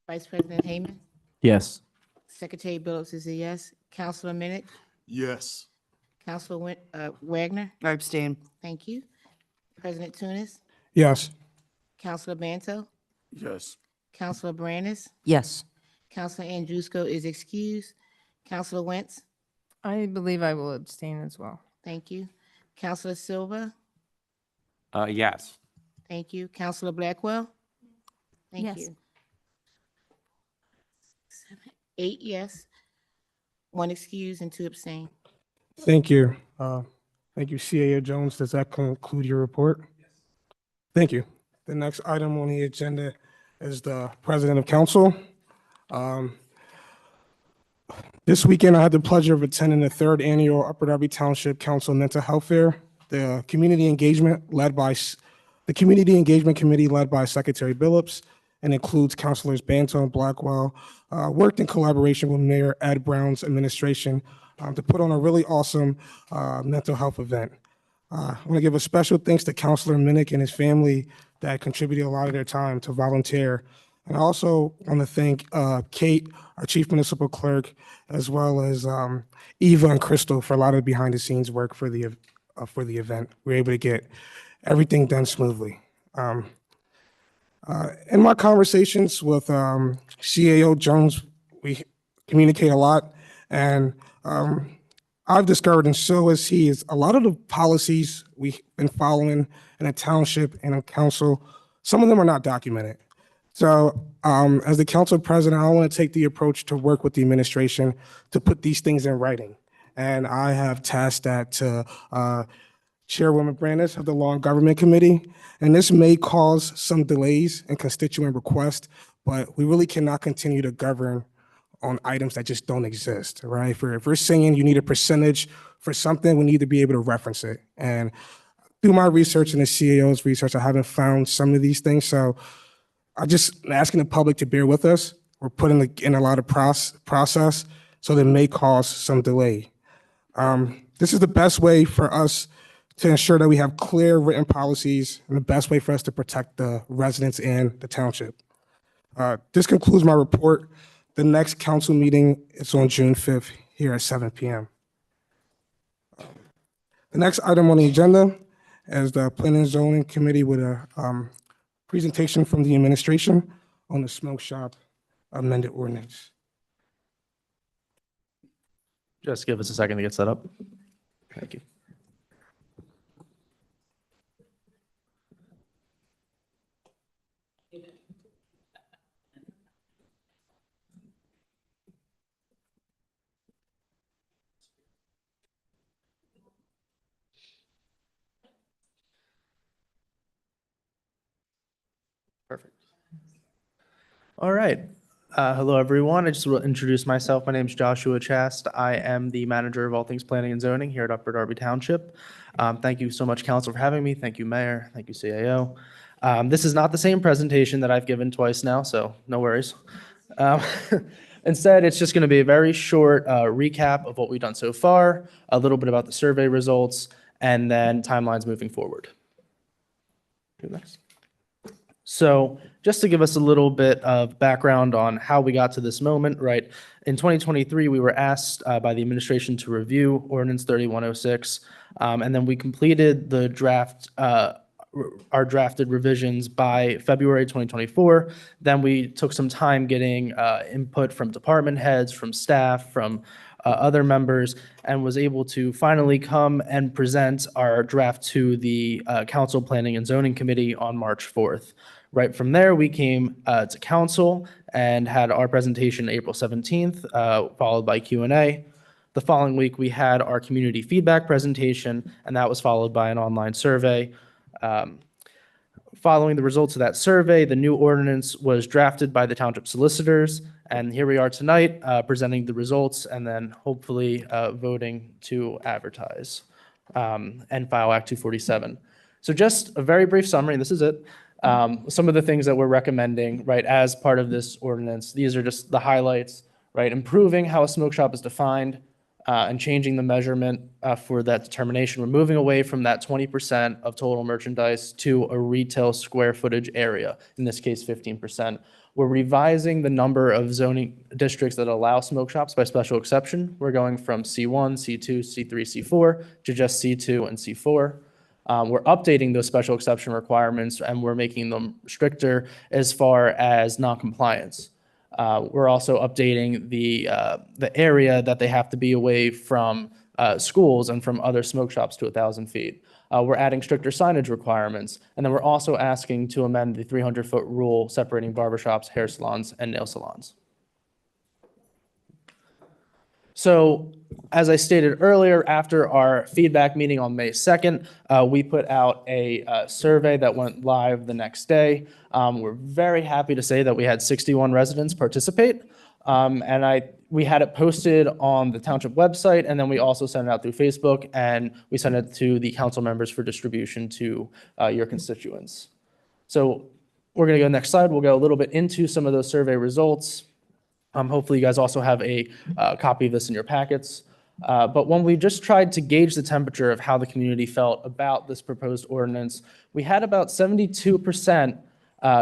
Vice President Hayman, Yes. Secretary Billups is a yes. Councilor Minnick, Yes. Councilor Wagner. I abstain. Thank you. President Tunis, Yes. Councilor Banto, Yes. Councilor Brannis, Yes. Councilor Andrusco is excused. Councilor Wentz, I believe I will abstain as well. thank you. Councilor Silva, Yes. thank you. Councilor Blackwell, thank Yes. you. 8 yes, 1 excuse, and 2 abstain. Thank you. Thank you, CAO Jones. Does that conclude your report? Thank you. The next item on the agenda is the President of Council. This weekend, I had the pleasure of attending the 3rd annual Upper Darby Township Council Mental Health Fair. The Community Engagement Committee led by Secretary Billups and includes Councilors Banto and Blackwell, worked in collaboration with Mayor Ed Brown's administration to put on a really awesome mental health event. I want to give a special thanks to Councilor Minnick and his family that contributed a lot of their time to volunteer. And I also want to thank Kate, our Chief Municipal Clerk, as well as Eva and Crystal for a lot of behind-the-scenes work for the event. We were able to get everything done smoothly. In my conversations with CAO Jones, we communicate a lot, and I've discovered, and so has he, is a lot of the policies we've been following in a township and a council, some of them are not documented. So as the council president, I want to take the approach to work with the administration to put these things in writing. And I have tasked that to Chairwoman Brandis of the Law and Government Committee. And this may cause some delays in constituent requests, but we really cannot continue to govern on items that just don't exist, right? If we're saying you need a percentage for something, we need to be able to reference it. And through my research and the CAO's research, I haven't found some of these things. So I'm just asking the public to bear with us. We're putting in a lot of process, so that may cause some delay. This is the best way for us to ensure that we have clear written policies and the best way for us to protect the residents in the township. This concludes my report. The next council meeting is on June 5th here at 7 p.m. The next item on the agenda is the Planning and Zoning Committee with a presentation from the administration on the smoke shop amended ordinance. Just give us a second to get set up. Thank you. Perfect. All right. Hello, everyone. I just will introduce myself. My name is Joshua Chast. I am the manager of all things planning and zoning here at Upper Darby Township. Thank you so much, council, for having me. Thank you, Mayor. Thank you, CAO. This is not the same presentation that I've given twice now, so no worries. Instead, it's just going to be a very short recap of what we've done so far, a little bit about the survey results, and then timelines moving forward. Next. So just to give us a little bit of background on how we got to this moment, right? In 2023, we were asked by the administration to review Ordinance 3106, and then we completed the draft, our drafted revisions by February 2024. Then we took some time getting input from department heads, from staff, from other members, and was able to finally come and present our draft to the Council Planning and Zoning Committee on March 4th. Right from there, we came to council and had our presentation April 17th, followed by Q&A. The following week, we had our community feedback presentation, and that was followed by an online survey. Following the results of that survey, the new ordinance was drafted by the township solicitors, and here we are tonight presenting the results and then hopefully voting to advertise and file Act 247. So just a very brief summary, and this is it. Some of the things that we're recommending, right, as part of this ordinance, these are just the highlights, right? Improving how a smoke shop is defined and changing the measurement for that determination. We're moving away from that 20% of total merchandise to a retail square footage area, in this case, 15%. We're revising the number of zoning districts that allow smoke shops by special exception. We're going from C1, C2, C3, C4 to just C2 and C4. We're updating those special exception requirements and we're making them stricter as far as noncompliance. We're also updating the area that they have to be away from schools and from other smoke shops to 1,000 feet. We're adding stricter signage requirements, and then we're also asking to amend the 300-foot rule separating barbershops, hair salons, and nail salons. So, as I stated earlier, after our feedback meeting on May 2nd, we put out a survey that went live the next day. We're very happy to say that we had 61 residents participate, and we had it posted on the township website, and then we also sent it out through Facebook, and we sent it to the council members for distribution to your constituents. So we're going to go next slide. We'll go a little bit into some of those survey results. Hopefully you guys also have a copy of this in your packets. But when we just tried to gauge the temperature of how the community felt about this proposed ordinance, we had about 72%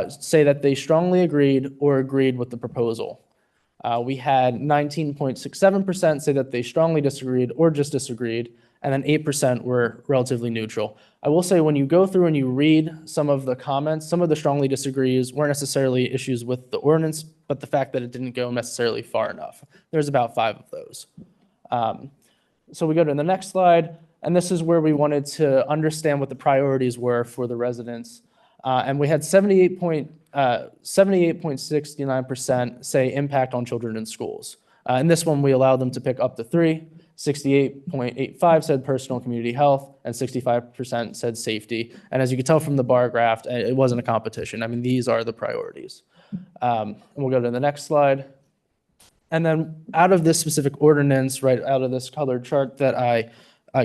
say that they strongly agreed or agreed with the proposal. We had 19.67% say that they strongly disagreed or just disagreed, and then 8% were relatively neutral. I will say when you go through and you read some of the comments, some of the strongly disagrees weren't necessarily issues with the ordinance, but the fact that it didn't go necessarily far enough. There's about 5 of those. So we go to the next slide, and this is where we wanted to understand what the priorities were for the residents. And we had 78.69% say impact on children in schools. In this one, we allowed them to pick up to 3. 68.85 said personal and community health, and 65% said safety. And as you can tell from the bar graph, it wasn't a competition. I mean, these are the priorities. And we'll go to the next slide. And then out of this specific ordinance, right out of this colored chart that I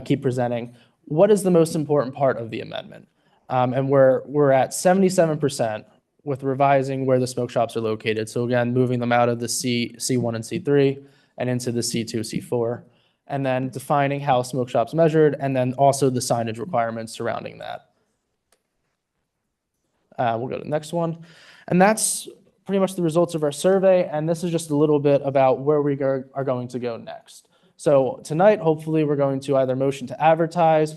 keep presenting, what is the most important part of the amendment? And we're at 77% with revising where the smoke shops are located. So again, moving them out of the C1 and C3 and into the C2, C4, and then defining how smoke shops measured, and then also the signage requirements surrounding that. We'll go to the next one. And that's pretty much the results of our survey. And this is just a little bit about where we are going to go next. So tonight, hopefully, we're going to either motion to advertise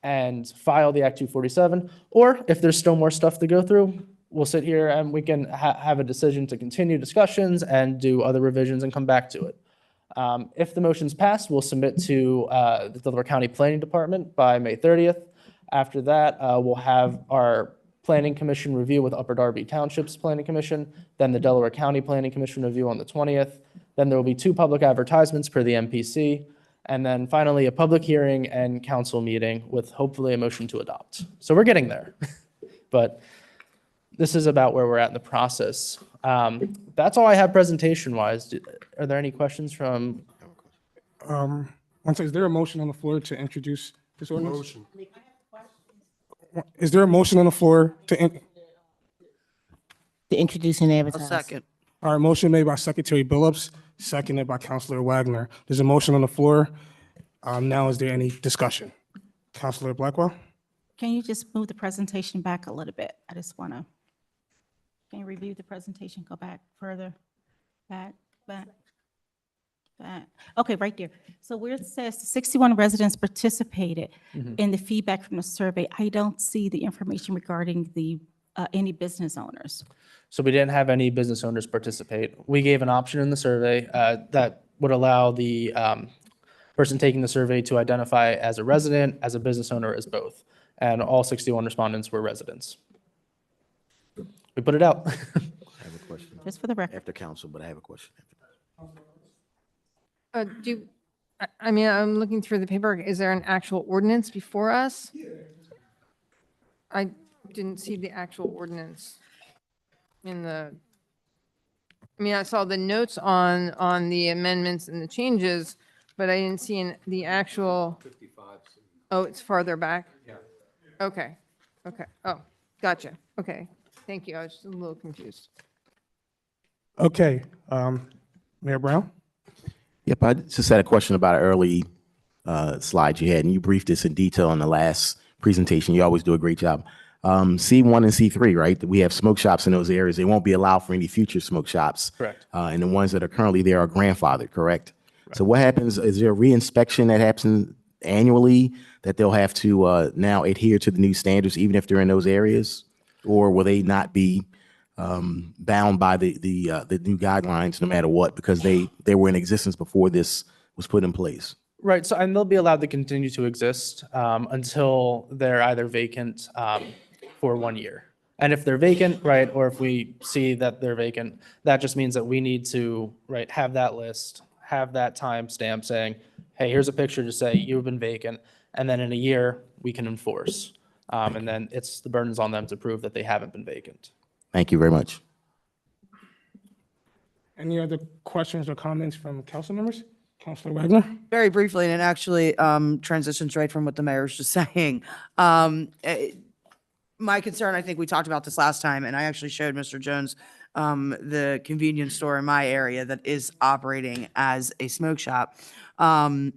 and file the Act 247, or if there's still more stuff to go through, we'll sit here and we can have a decision to continue discussions and do other revisions and come back to it. If the motion's passed, we'll submit to the Delaware County Planning Department by May 30th. After that, we'll have our Planning Commission review with Upper Darby Township's Planning Commission, then the Delaware County Planning Commission review on the 20th. Then there will be 2 public advertisements per the MPC, and then finally a public hearing and council meeting with hopefully a motion to adopt. So we're getting there, but this is about where we're at in the process. That's all I have presentation-wise. Are there any questions from? Is there a motion on the floor to introduce this ordinance? Motion. Is there a motion on the floor to introduce and advertise? A second. All right, motion made by Secretary Billups, seconded by Councilor Wagner. There's a motion on the floor. Now, is there any discussion? Councilor Blackwell? Can you just move the presentation back a little bit? I just want to, can you review the presentation, go back further, back. Okay, right there. So where it says 61 residents participated in the feedback from the survey, I don't see the information regarding the any business owners. So we didn't have any business owners participate. We gave an option in the survey that would allow the person taking the survey to identify as a resident, as a business owner, as both. And all 61 respondents were residents. We put it out. I have a question. Just for the record. After council, but I have a question. I mean, I'm looking through the paper. Is there an actual ordinance before us? I didn't see the actual ordinance in the, I mean, I saw the notes on the amendments and the changes, but I didn't see the actual. 55. Oh, it's farther back? Yeah. Okay. Oh, gotcha. Okay. Thank you. I was just a little confused. Okay, Mayor Brown? Yep, I just had a question about an early slide you had, and you briefed this in detail in the last presentation. You always do a great job. C1 and C3, right? We have smoke shops in those areas. They won't be allowed for any future smoke shops. Correct. And the ones that are currently there are grandfathered, correct? Right. So what happens, is there a reinspection that happens annually that they'll have to now adhere to the new standards, even if they're in those areas? Or will they not be bound by the new guidelines no matter what, because they were in existence before this was put in place? Right, so, and they'll be allowed to continue to exist until they're either vacant for 1 year. And if they're vacant, right, or if we see that they're vacant, that just means that we need to, right, have that list, have that time stamp saying, hey, here's a picture to say you've been vacant, and then in a year, we can enforce. And then it's the burden's on them to prove that they haven't been vacant. Thank you very much. Any other questions or comments from council members? Councilor Wagner? Very briefly, and it actually transitions right from what the mayor was just saying. My concern, I think we talked about this last time, and I actually showed Mr. Jones the convenience store in my area that is operating as a smoke shop. What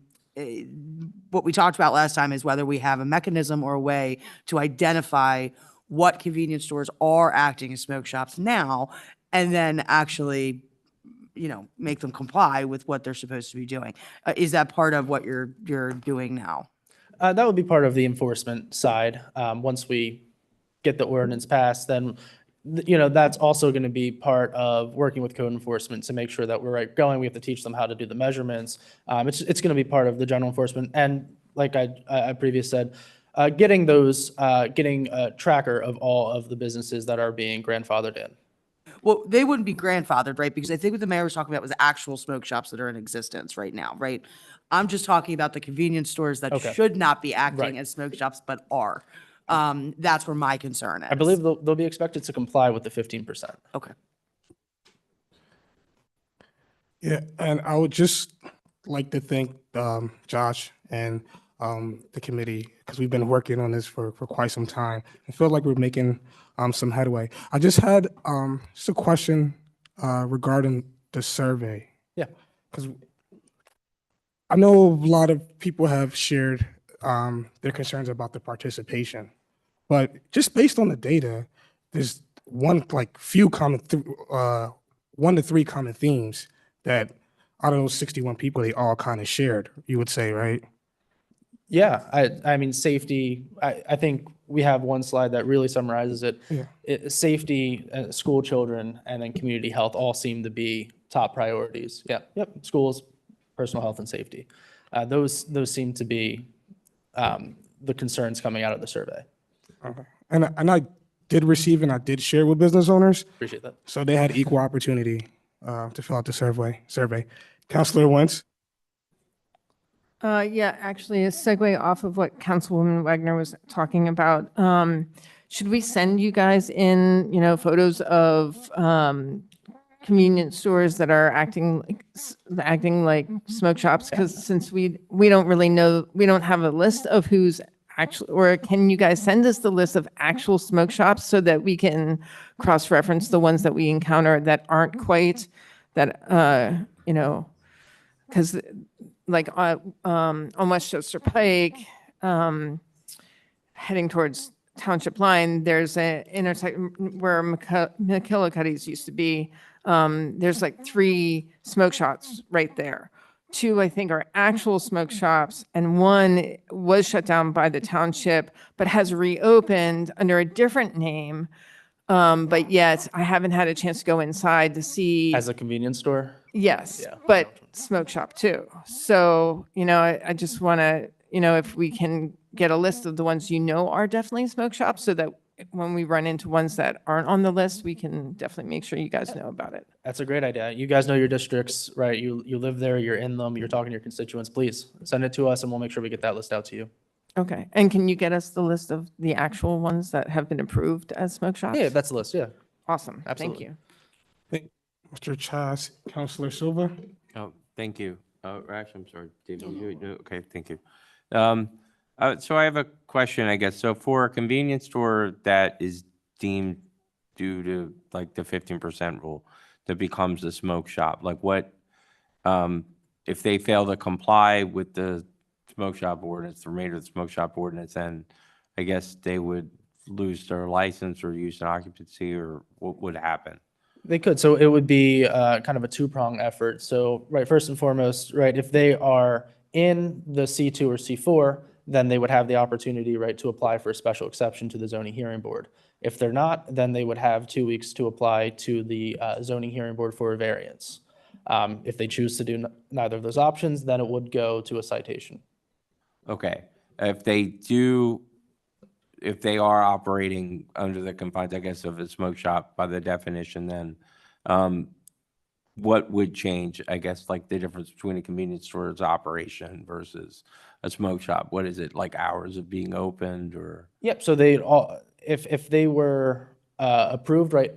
we talked about last time is whether we have a mechanism or a way to identify what convenience stores are acting as smoke shops now, and then actually make them comply with what they're supposed to be doing. Is that part of what you're doing now? That would be part of the enforcement side. Once we get the ordinance passed, then, that's also going to be part of working with code enforcement to make sure that we're going. We have to teach them how to do the measurements. It's going to be part of the general enforcement. And like I previously said, getting a tracker of all of the businesses that are being grandfathered in. Well, they wouldn't be grandfathered, right? Because I think what the mayor was talking about was actual smoke shops that are in existence right now, right? I'm just talking about the convenience stores that Okay. should not be acting Right. as smoke shops, but are. That's where my concern is. I believe they'll be expected to comply with the 15%. Okay. Yeah, and I would just like to thank Josh and the committee, because we've been working on this for quite some time. I feel like we're making some headway. I just had just a question regarding the survey. Yeah. Because I know a lot of people have shared their concerns about the participation, but just based on the data, there's one to three common themes that out of those 61 people, they all kind of shared, you would say, right? Yeah, I mean, safety, I think we have one slide that really summarizes it. Yeah. Safety, school children, and then community health all seem to be top priorities. Yep, schools, personal health and safety. Those seem to be the concerns coming out of the survey. Okay. And I did receive and I did share with business owners. Appreciate that. So they had equal opportunity to fill out the survey. Councilor Wentz? Yeah, actually, a segue off of what Councilwoman Wagner was talking about. Should we send you guys in, photos of convenience stores that are acting like smoke shops? Because since we don't really know, we don't have a list of who's actually, or can you guys send us the list of actual smoke shops so that we can cross-reference the ones that we encounter that aren't quite that, because like on Westchester Pike, heading towards Township Line, there's an intersection where McKillicuddy's used to be. There's like 3 smoke shops right there. 2, I think, are actual smoke shops, and 1 was shut down by the township, but has reopened under a different name. But yet, I haven't had a chance to go inside to see. As a convenience store? Yes, Yeah. but smoke shop too. So, I just want to, if we can get a list of the ones are definitely smoke shops, so that when we run into ones that aren't on the list, we can definitely make sure you guys know about it. That's a great idea. You guys know your districts, right? You live there, you're in them, you're talking to your constituents. Please send it to us and we'll make sure we get that list out to you. Okay. And can you get us the list of the actual ones that have been approved as smoke shops? Yeah, that's the list. Yeah. Awesome. Absolutely. Thank you. Mr. Chas, Councilor Silva? Oh, thank you. Actually, I'm sorry, David. Okay, thank you. So I have a question, I guess. So for a convenience store that is deemed due to like the 15% rule that becomes a smoke shop, like what, if they fail to comply with the smoke shop ordinance, the remainder of the smoke shop ordinance, then I guess they would lose their license or use and occupancy, or what would happen? They could. So it would be kind of a 2-pronged effort. So, right, first and foremost, right, if they are in the C2 or C4, then they would have the opportunity, right, to apply for a special exception to the zoning hearing board. If they're not, then they would have 2 weeks to apply to the zoning hearing board for a variance. If they choose to do neither of those options, then it would go to a citation. Okay. If they are operating under the confines, I guess, of a smoke shop by the definition, then what would change, I guess, like the difference between a convenience store's operation versus a smoke shop? What is it, like hours of being opened, or? Yep. So if they were approved, right,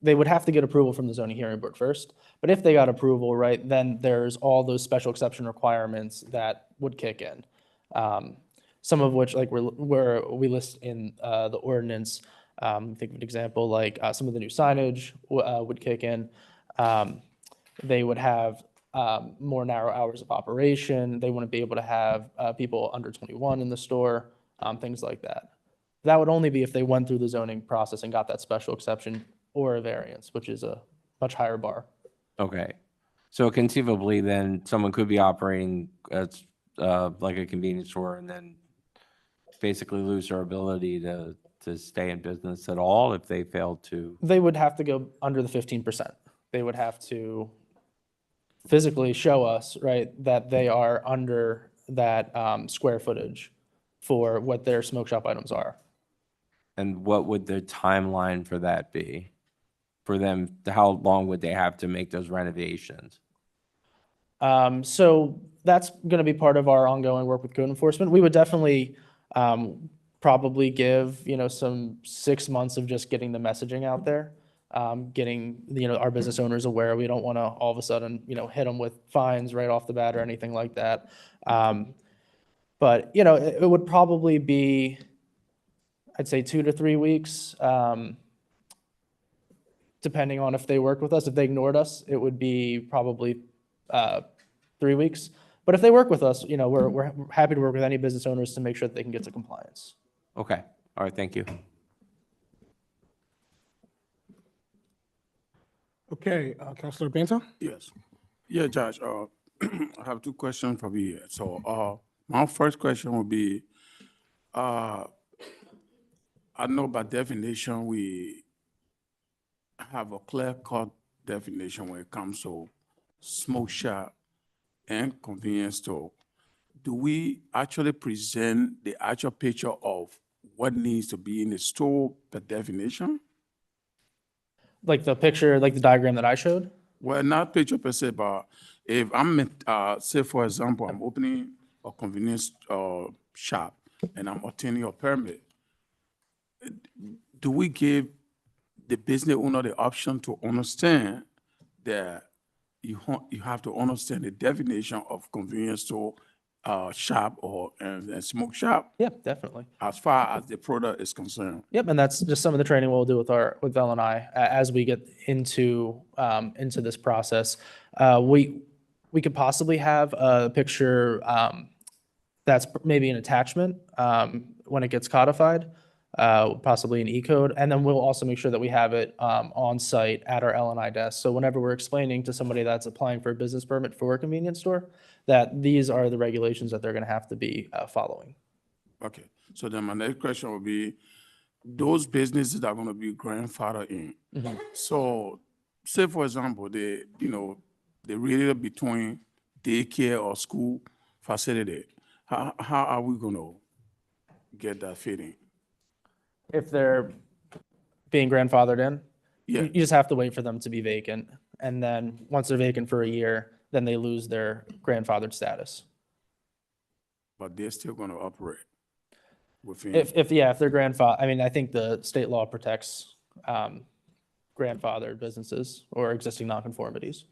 they would have to get approval from the zoning hearing board first. But if they got approval, right, then there's all those special exception requirements that would kick in. Some of which, like where we list in the ordinance, think of an example, like some of the new signage would kick in. They would have more narrow hours of operation. They wouldn't be able to have people under 21 in the store, things like that. That would only be if they went through the zoning process and got that special exception or a variance, which is a much higher bar. Okay. So conceivably, then someone could be operating as like a convenience store and then basically lose their ability to stay in business at all if they fail to. They would have to go under the 15%. They would have to physically show us, right, that they are under that square footage for what their smoke shop items are. And what would the timeline for that be? For them, how long would they have to make those renovations? So that's going to be part of our ongoing work with code enforcement. We would definitely probably give, some 6 months of just getting the messaging out there, getting, our business owners aware. We don't want to all of a sudden, hit them with fines right off the bat or anything like that. But, it would probably be, I'd say 2 to 3 weeks, depending on if they worked with us. If they ignored us, it would be probably 3 weeks. But if they work with us, we're happy to work with any business owners to make sure that they can get to compliance. Okay, all right, thank you. Okay, Councilor Bento? Yes. Yeah, Judge, I have 2 questions for you. So, my first question would be, I know by definition, we have a clear-cut definition when it comes to smoke shop and convenience store. Do we actually present the actual picture of what needs to be in the store, the definition? Like the picture, like the diagram that I showed? Well, not picture per se, but if I'm, say for example, I'm opening a convenience shop and I'm obtaining a permit, do we give the business owner the option to understand that you have to understand the definition of convenience store, shop and smoke shop? Yeah, definitely. As far as the product is concerned. Yep, and that's just some of the training we'll do with Val and I as we get into this process. We could possibly have a picture that's maybe an attachment when it gets codified, possibly an E-code, and then we'll also make sure that we have it on site at our L&I desk. So whenever we're explaining to somebody that's applying for a business permit for a convenience store, that these are the regulations that they're going to have to be following. Okay, so then my next question would be, those businesses that are going to be grandfathered in. Mhm. So, say for example, they related between daycare or school facility. How are we going to get that fitting? If they're being grandfathered in, Yeah. you just have to wait for them to be vacant. And then once they're vacant for a year, then they lose their grandfathered status. But they're still going to operate within. If they're grandfathered, I mean, I think the state law protects grandfathered businesses or existing nonconformities.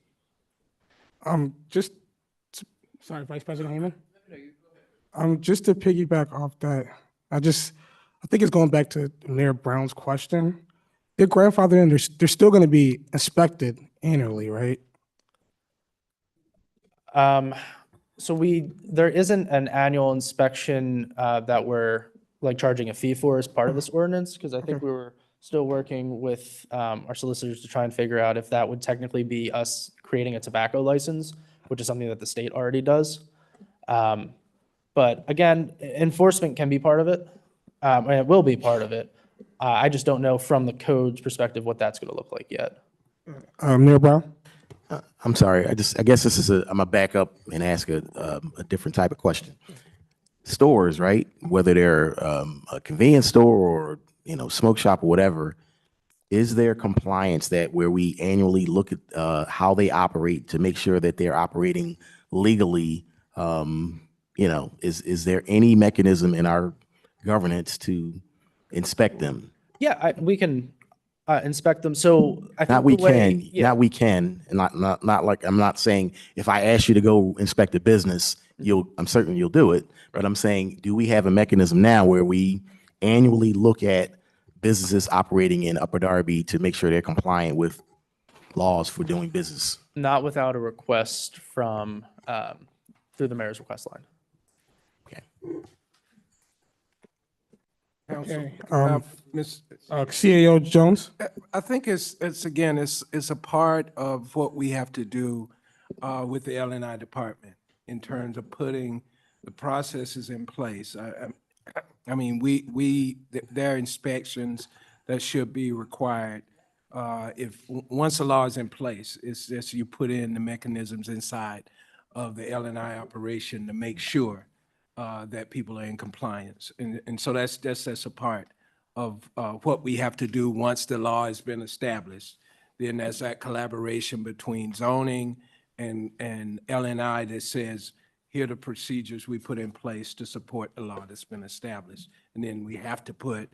Sorry, Vice President Hayman? Just to piggyback off that, I think it's going back to Mayor Brown's question. They're grandfathered in, they're still going to be inspected annually, right? So there isn't an annual inspection that we're like charging a fee for as part of this ordinance, because I think we were still working with our solicitors to try and figure out if that would technically be us creating a tobacco license, which is something that the state already does. But again, enforcement can be part of it, and it will be part of it. I just don't know from the code's perspective what that's going to look like yet. Mayor Brown? I'm sorry, I guess this is I'm gonna back up and ask a different type of question. Stores, right? Whether they're a convenience store or, smoke shop or whatever, is there compliance that where we annually look at how they operate to make sure that they're operating legally? Is there any mechanism in our governance to inspect them? Yeah, we can inspect them. So I think Not we the way- can, yeah. not we can, and not like, I'm not saying if I ask you to go inspect a business, I'm certain you'll do it, but I'm saying, do we have a mechanism now where we annually look at businesses operating in Upper Darby to make sure they're compliant with laws for doing business? Not without a request from, through the mayor's request line. Council, Okay, Ms. CAO Jones? I think it's a part of what we have to do with the L&I department in terms of putting the processes in place. I mean, there are inspections that should be required. Once the law is in place, it's just you put in the mechanisms inside of the L&I operation to make sure that people are in compliance. And so that's a part of what we have to do once the law has been established. Then there's that collaboration between zoning and L&I that says, here are the procedures we put in place to support the law that's been established. And then we have to put,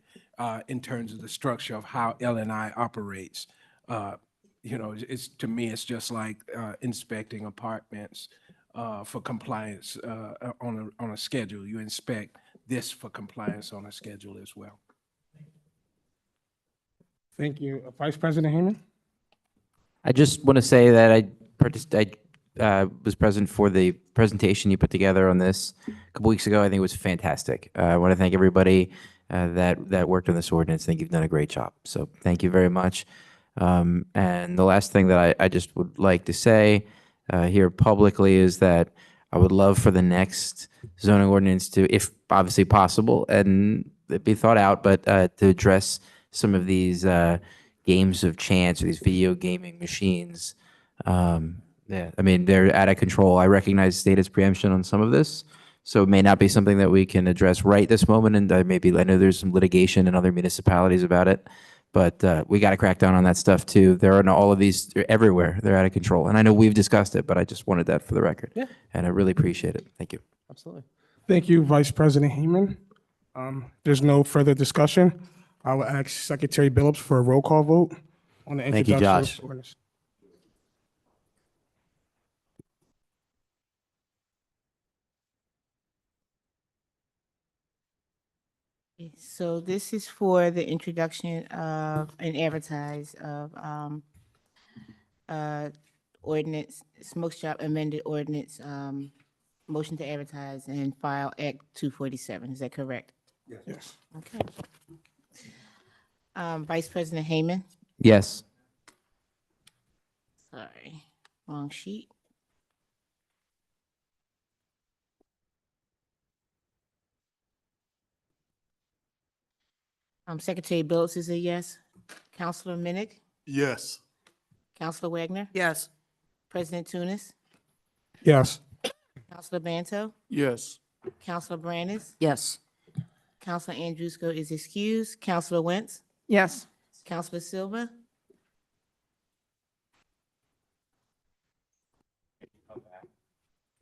in terms of the structure of how L&I operates, to me, it's just like inspecting apartments for compliance on a schedule. You inspect this for compliance on a schedule as well. Thank you. Vice President Hayman? I just want to say that I was present for the presentation you put together on this a couple weeks ago. I think it was fantastic. I want to thank everybody that worked on this ordinance. I think you've done a great job. So thank you very much. And the last thing that I just would like to say here publicly is that I would love for the next zoning ordinance to, if obviously possible, and it be thought out, but to address some of these games of chance or these video gaming machines. Yeah, I mean, they're out of control. I recognize status preemption on some of this, so it may not be something that we can address right this moment, and I know there's some litigation in other municipalities about it, but we got to crack down on that stuff too. There are all of these, they're everywhere. They're out of control, and I know we've discussed it, but I just wanted that for the record. Yeah. And I really appreciate it. Thank you. Absolutely. Thank you, Vice President Hayman. There's no further discussion. I will ask Secretary Billups for a roll call vote on the Thank you, introduction of Josh. this ordinance. So this is for the introduction of and advertise of ordinance, smoke shop amended ordinance, motion to advertise and file Act 247. Is that correct? Yes. Okay. Vice President Hayman? Yes. Sorry, wrong sheet. Secretary Billups is a yes. Counselor Minnick? Yes. Counselor Wagner? Yes. President Tunis? Yes. Counselor Banto? Yes. Counselor Brandis? Yes. Counselor Andrewsko is excused. Counselor Wentz? Yes. Counselor Silva?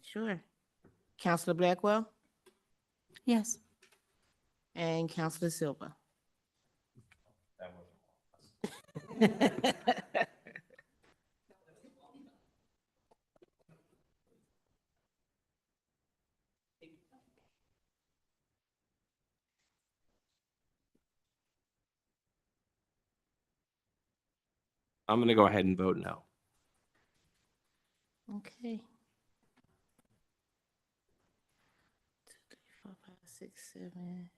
Sure. Counselor Blackwell? Yes. And Counselor Silva? I'm going to go ahead and vote no. Okay. 2, 3, 4, 5, 6, 7,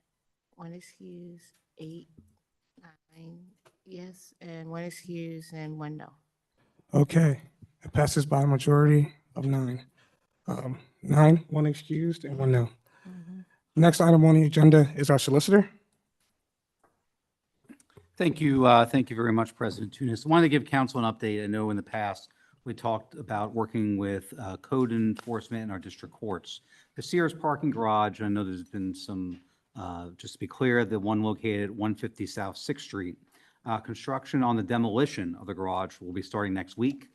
1 excuse, 8, 9, yes, and 1 excuse and 1 no. Okay. It passes by a majority of 9. 9, 1 excused, and 1 no. Next item on the agenda is our solicitor. Thank you. Thank you very much, President Tunis. I wanted to give council an update. I know in the past, we talked about working with code enforcement in our district courts. The Sears parking garage, I know there's been some, just to be clear, the one located at 150 South 6th Street. Construction on the demolition of the garage will be starting next week.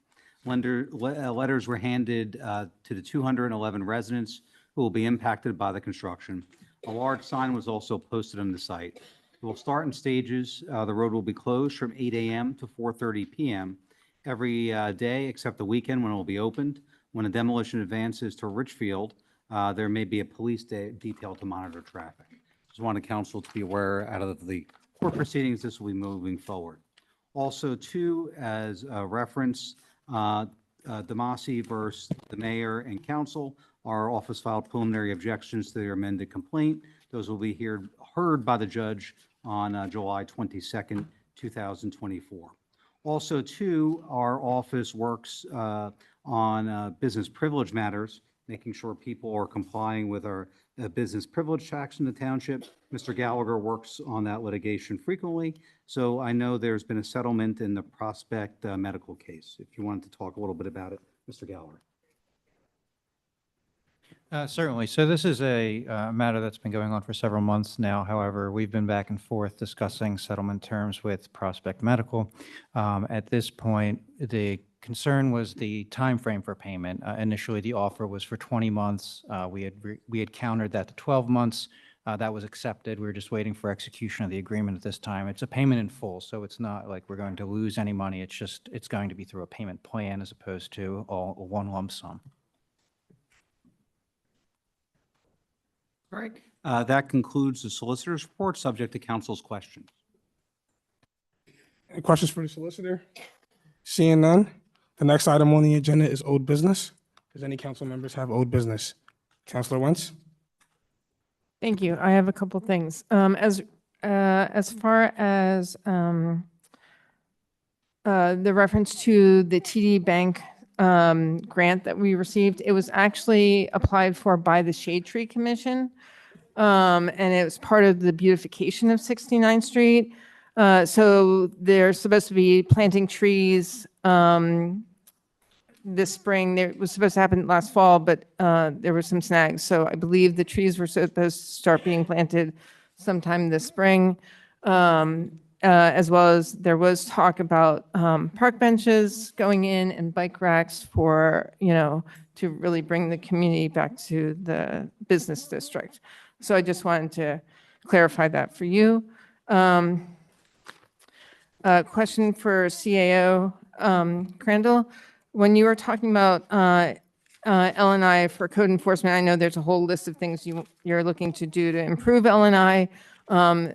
Letters were handed to the 211 residents who will be impacted by the construction. A large sign was also posted on the site. It will start in stages. The road will be closed from 8 a.m. to 4:30 p.m. every day except the weekend when it will be opened. When a demolition advances to Richfield, there may be a police detail to monitor traffic. Just wanted council to be aware out of the court proceedings, this will be moving forward. Also, too, as a reference, Damasi versus the mayor and council, our office filed preliminary objections to their amended complaint. Those will be heard by the judge on July 22nd, 2024. Also, too, our office works on business privilege matters, making sure people are complying with our business privilege tax in the township. Mr. Gallagher works on that litigation frequently. So I know there's been a settlement in the Prospect medical case. If you wanted to talk a little bit about it, Mr. Gallagher. Certainly. So this is a matter that's been going on for several months now. However, we've been back and forth discussing settlement terms with Prospect Medical. At this point, the concern was the time frame for payment. Initially, the offer was for 20 months. We had countered that to 12 months. That was accepted. We were just waiting for execution of the agreement at this time. It's a payment in full, so it's not like we're going to lose any money. It's going to be through a payment plan as opposed to all one lump sum. All right. That concludes the solicitor's report, subject to council's questions. Any questions for the solicitor? Seeing none, the next item on the agenda is old business. Does any council members have old business? Councilor Wentz? Thank you. I have a couple things. As far as the reference to the TD Bank grant that we received, it was actually applied for by the Shade Tree Commission, and it was part of the beautification of 69th Street. So they're supposed to be planting trees this spring. It was supposed to happen last fall, but there were some snags. So I believe the trees were supposed to start being planted sometime this spring, as well as there was talk about park benches going in and bike racks for, to really bring the community back to the business district. So I just wanted to clarify that for you. Question for CAO Crandall. When you were talking about L&I for code enforcement, I know there's a whole list of things you're looking to do to improve L&I. A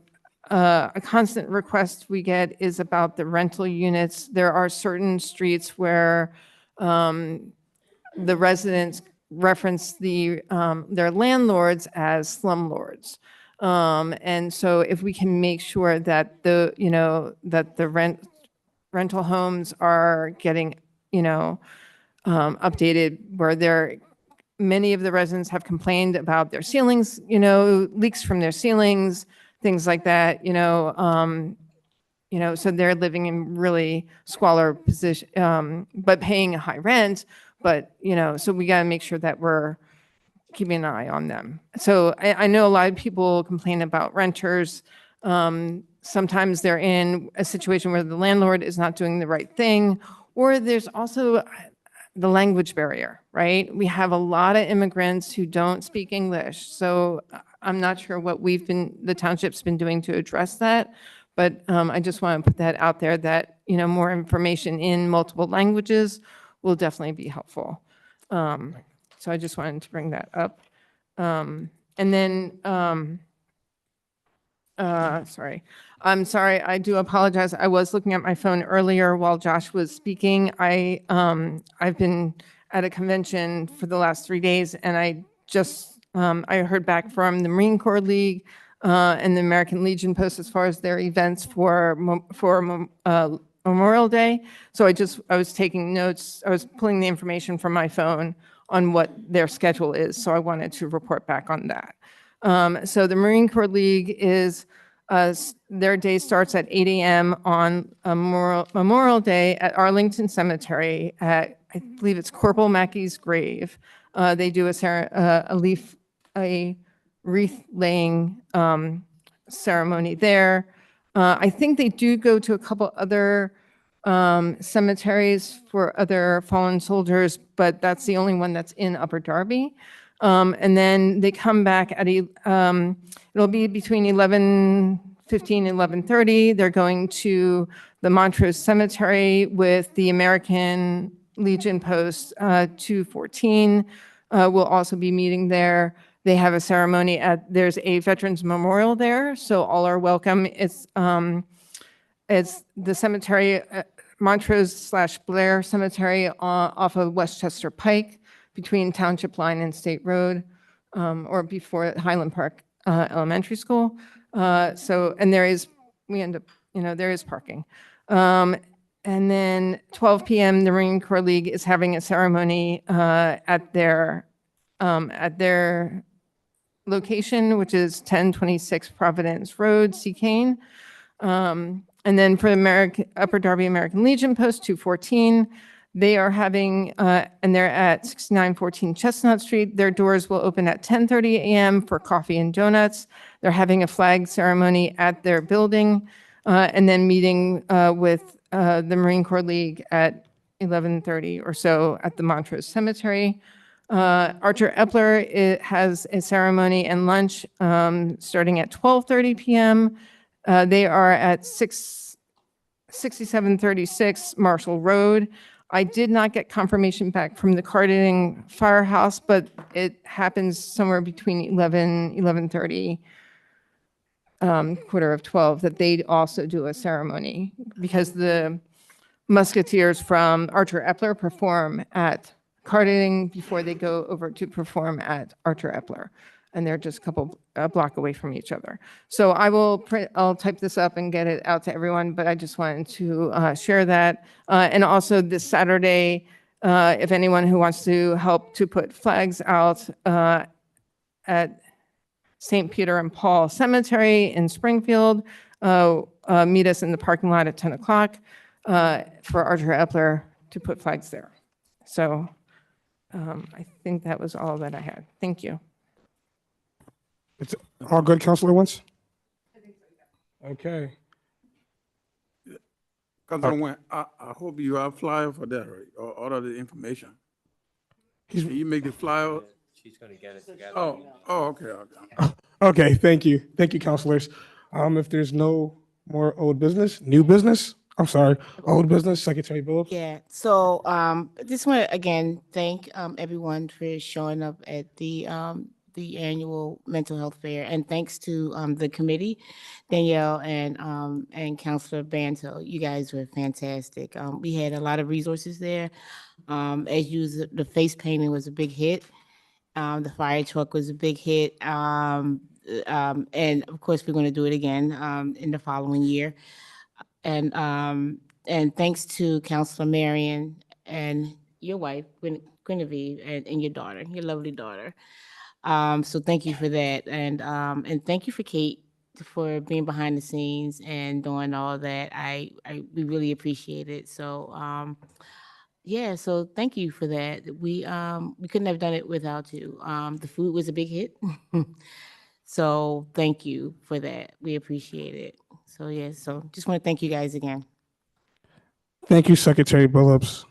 constant request we get is about the rental units. There are certain streets where the residents reference their landlords as slumlords. And so if we can make sure that the rental homes are getting, updated, where many of the residents have complained about their ceilings, leaks from their ceilings, things like that, so they're living in really squalor position, but paying a high rent, but, so we got to make sure that we're keeping an eye on them. So I know a lot of people complain about renters. Sometimes they're in a situation where the landlord is not doing the right thing, or there's also the language barrier, right? We have a lot of immigrants who don't speak English. So I'm not sure what the township's been doing to address that, but I just want to put that out there that, more information in multiple languages will definitely be helpful. So I just wanted to bring that up. And then, sorry. I'm sorry, I do apologize. I was looking at my phone earlier while Josh was speaking. I've been at a convention for the last 3 days, and I heard back from the Marine Corps League and the American Legion Post as far as their events for Memorial Day. So I was taking notes. I was pulling the information from my phone on what their schedule is. So I wanted to report back on that. So the Marine Corps League is, their day starts at 8 a.m. on Memorial Day at Arlington Cemetery at, I believe it's Corporal Mackey's grave. They do a wreath laying ceremony there. I think they do go to a couple other cemeteries for other fallen soldiers, but that's the only one that's in Upper Darby. And then they come back at, it'll be between 11:15 and 11:30. They're going to the Montrose Cemetery with the American Legion Post 214. We'll also be meeting there. They have a ceremony there's a Veterans Memorial there, so all are welcome. It's the cemetery, Montrose/Blair Cemetery off of Westchester Pike between Township Line and State Road, or before Highland Park Elementary School. And there is parking. And then 12 p.m., the Marine Corps League is having a ceremony at their location, which is 1026 Providence Road, Seacane. And then for Upper Darby American Legion Post 214, they are having, and they're at 6914 Chestnut Street. Their doors will open at 10:30 a.m. for coffee and donuts. They're having a flag ceremony at their building, and then meeting with the Marine Corps League at 11:30 or so at the Montrose Cemetery. Archer Epler has a ceremony and lunch starting at 12:30 p.m. They are at 6736 Marshall Road. I did not get confirmation back from the Carditing Firehouse, but it happens somewhere between 11:30, quarter of 12, that they also do a ceremony because the Musketeers from Archer Epler perform at Carditing before they go over to perform at Archer Epler. And they're just a block away from each other. So I'll type this up and get it out to everyone, but I just wanted to share that. And also this Saturday, if anyone who wants to help to put flags out at St. Peter and Paul Cemetery in Springfield, meet us in the parking lot at 10 o'clock for Archer Epler to put flags there. So I think that was all that I had. Thank you. It's all good, Councilor Wentz? Okay. Councilor Wentz, I hope you have flyer for that, right? Or all of the information. Can you make the flyer? She's gonna get it together. Okay. Okay, thank you. Thank you, councilors. If there's no more old business, old business, Secretary Billups? Yeah, so just want to again thank everyone for showing up at the annual mental health fair, and thanks to the committee, Danielle and Councilor Banto. You guys were fantastic. We had a lot of resources there. The face painting was a big hit. The fire truck was a big hit. And of course, we're going to do it again in the following year. And thanks to Councilor Marion and your wife, Guinevere, and your daughter, your lovely daughter. So thank you for that. And thank you for Kate for being behind the scenes and doing all that. We really appreciate it. So yeah, so thank you for that. We couldn't have done it without you. The food was a big hit. So thank you for that. We appreciate it. So yeah, so just want to thank you guys again. Thank you, Secretary Billups.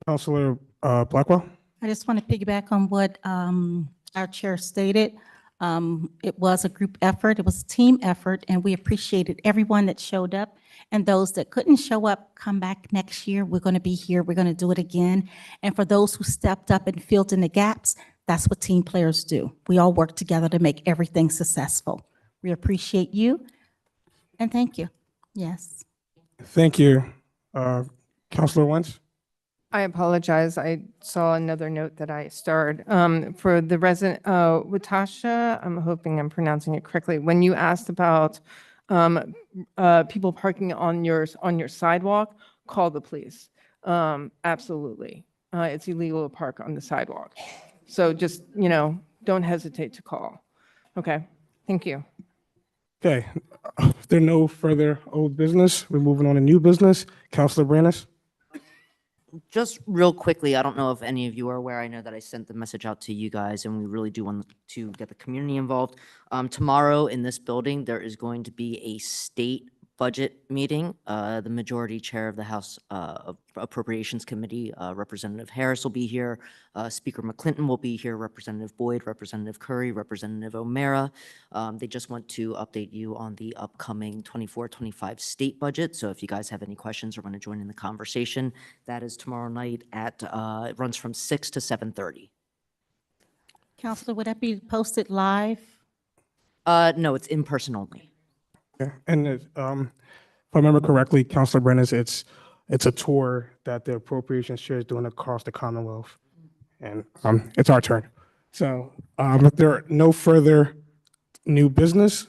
Councilor Blackwell? I just want to piggyback on what our chair stated. It was a group effort, it was a team effort, and we appreciated everyone that showed up. And those that couldn't show up, come back next year. We're going to be here. We're going to do it again. And for those who stepped up and filled in the gaps, that's what team players do. We all work together to make everything successful. We appreciate you, and thank you. Yes. Thank you. Councilor Wentz? I apologize. I saw another note that I starred. For the resident, Watasha, I'm hoping I'm pronouncing it correctly. When you asked about people parking on your sidewalk, call the police. Absolutely. It's illegal to park on the sidewalk. So just, don't hesitate to call. Okay, thank you. Okay, if there are no further old business, we're moving on to new business. Councilor Brannis? Just real quickly, I don't know if any of you are aware, I know that I sent the message out to you guys, and we really do want to get the community involved. Tomorrow in this building, there is going to be a state budget meeting. The majority chair of the House Appropriations Committee, Representative Harris, will be here. Speaker McClinton will be here, Representative Boyd, Representative Curry, Representative O'Mara. They just want to update you on the upcoming 24-25 state budget. So if you guys have any questions or want to join in the conversation, that is tomorrow night at, it runs from 6 to 7:30. Counselor, would that be posted live? No, it's in person only. Yeah, and if I remember correctly, Councilor Brannis, it's a tour that the Appropriations Chair is doing across the Commonwealth. And it's our turn. So if there are no further new business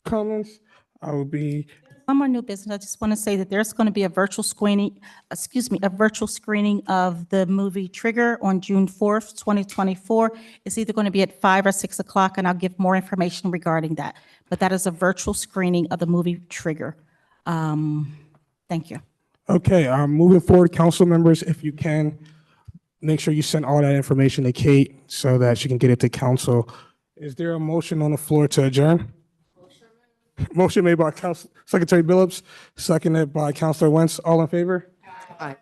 comments, I will be One more new business. I just want to say that there's going to be a virtual screening, a virtual screening of the movie Trigger on June 4th, 2024. It's either going to be at 5 or 6 o'clock, and I'll give more information regarding that. But that is a virtual screening of the movie Trigger. Thank you. Okay, moving forward, council members, if you can, make sure you send all that information to Kate so that she can get it to council. Is there a motion on the floor to adjourn? Motion made by Secretary Billups, seconded by Councilor Wentz. All in favor?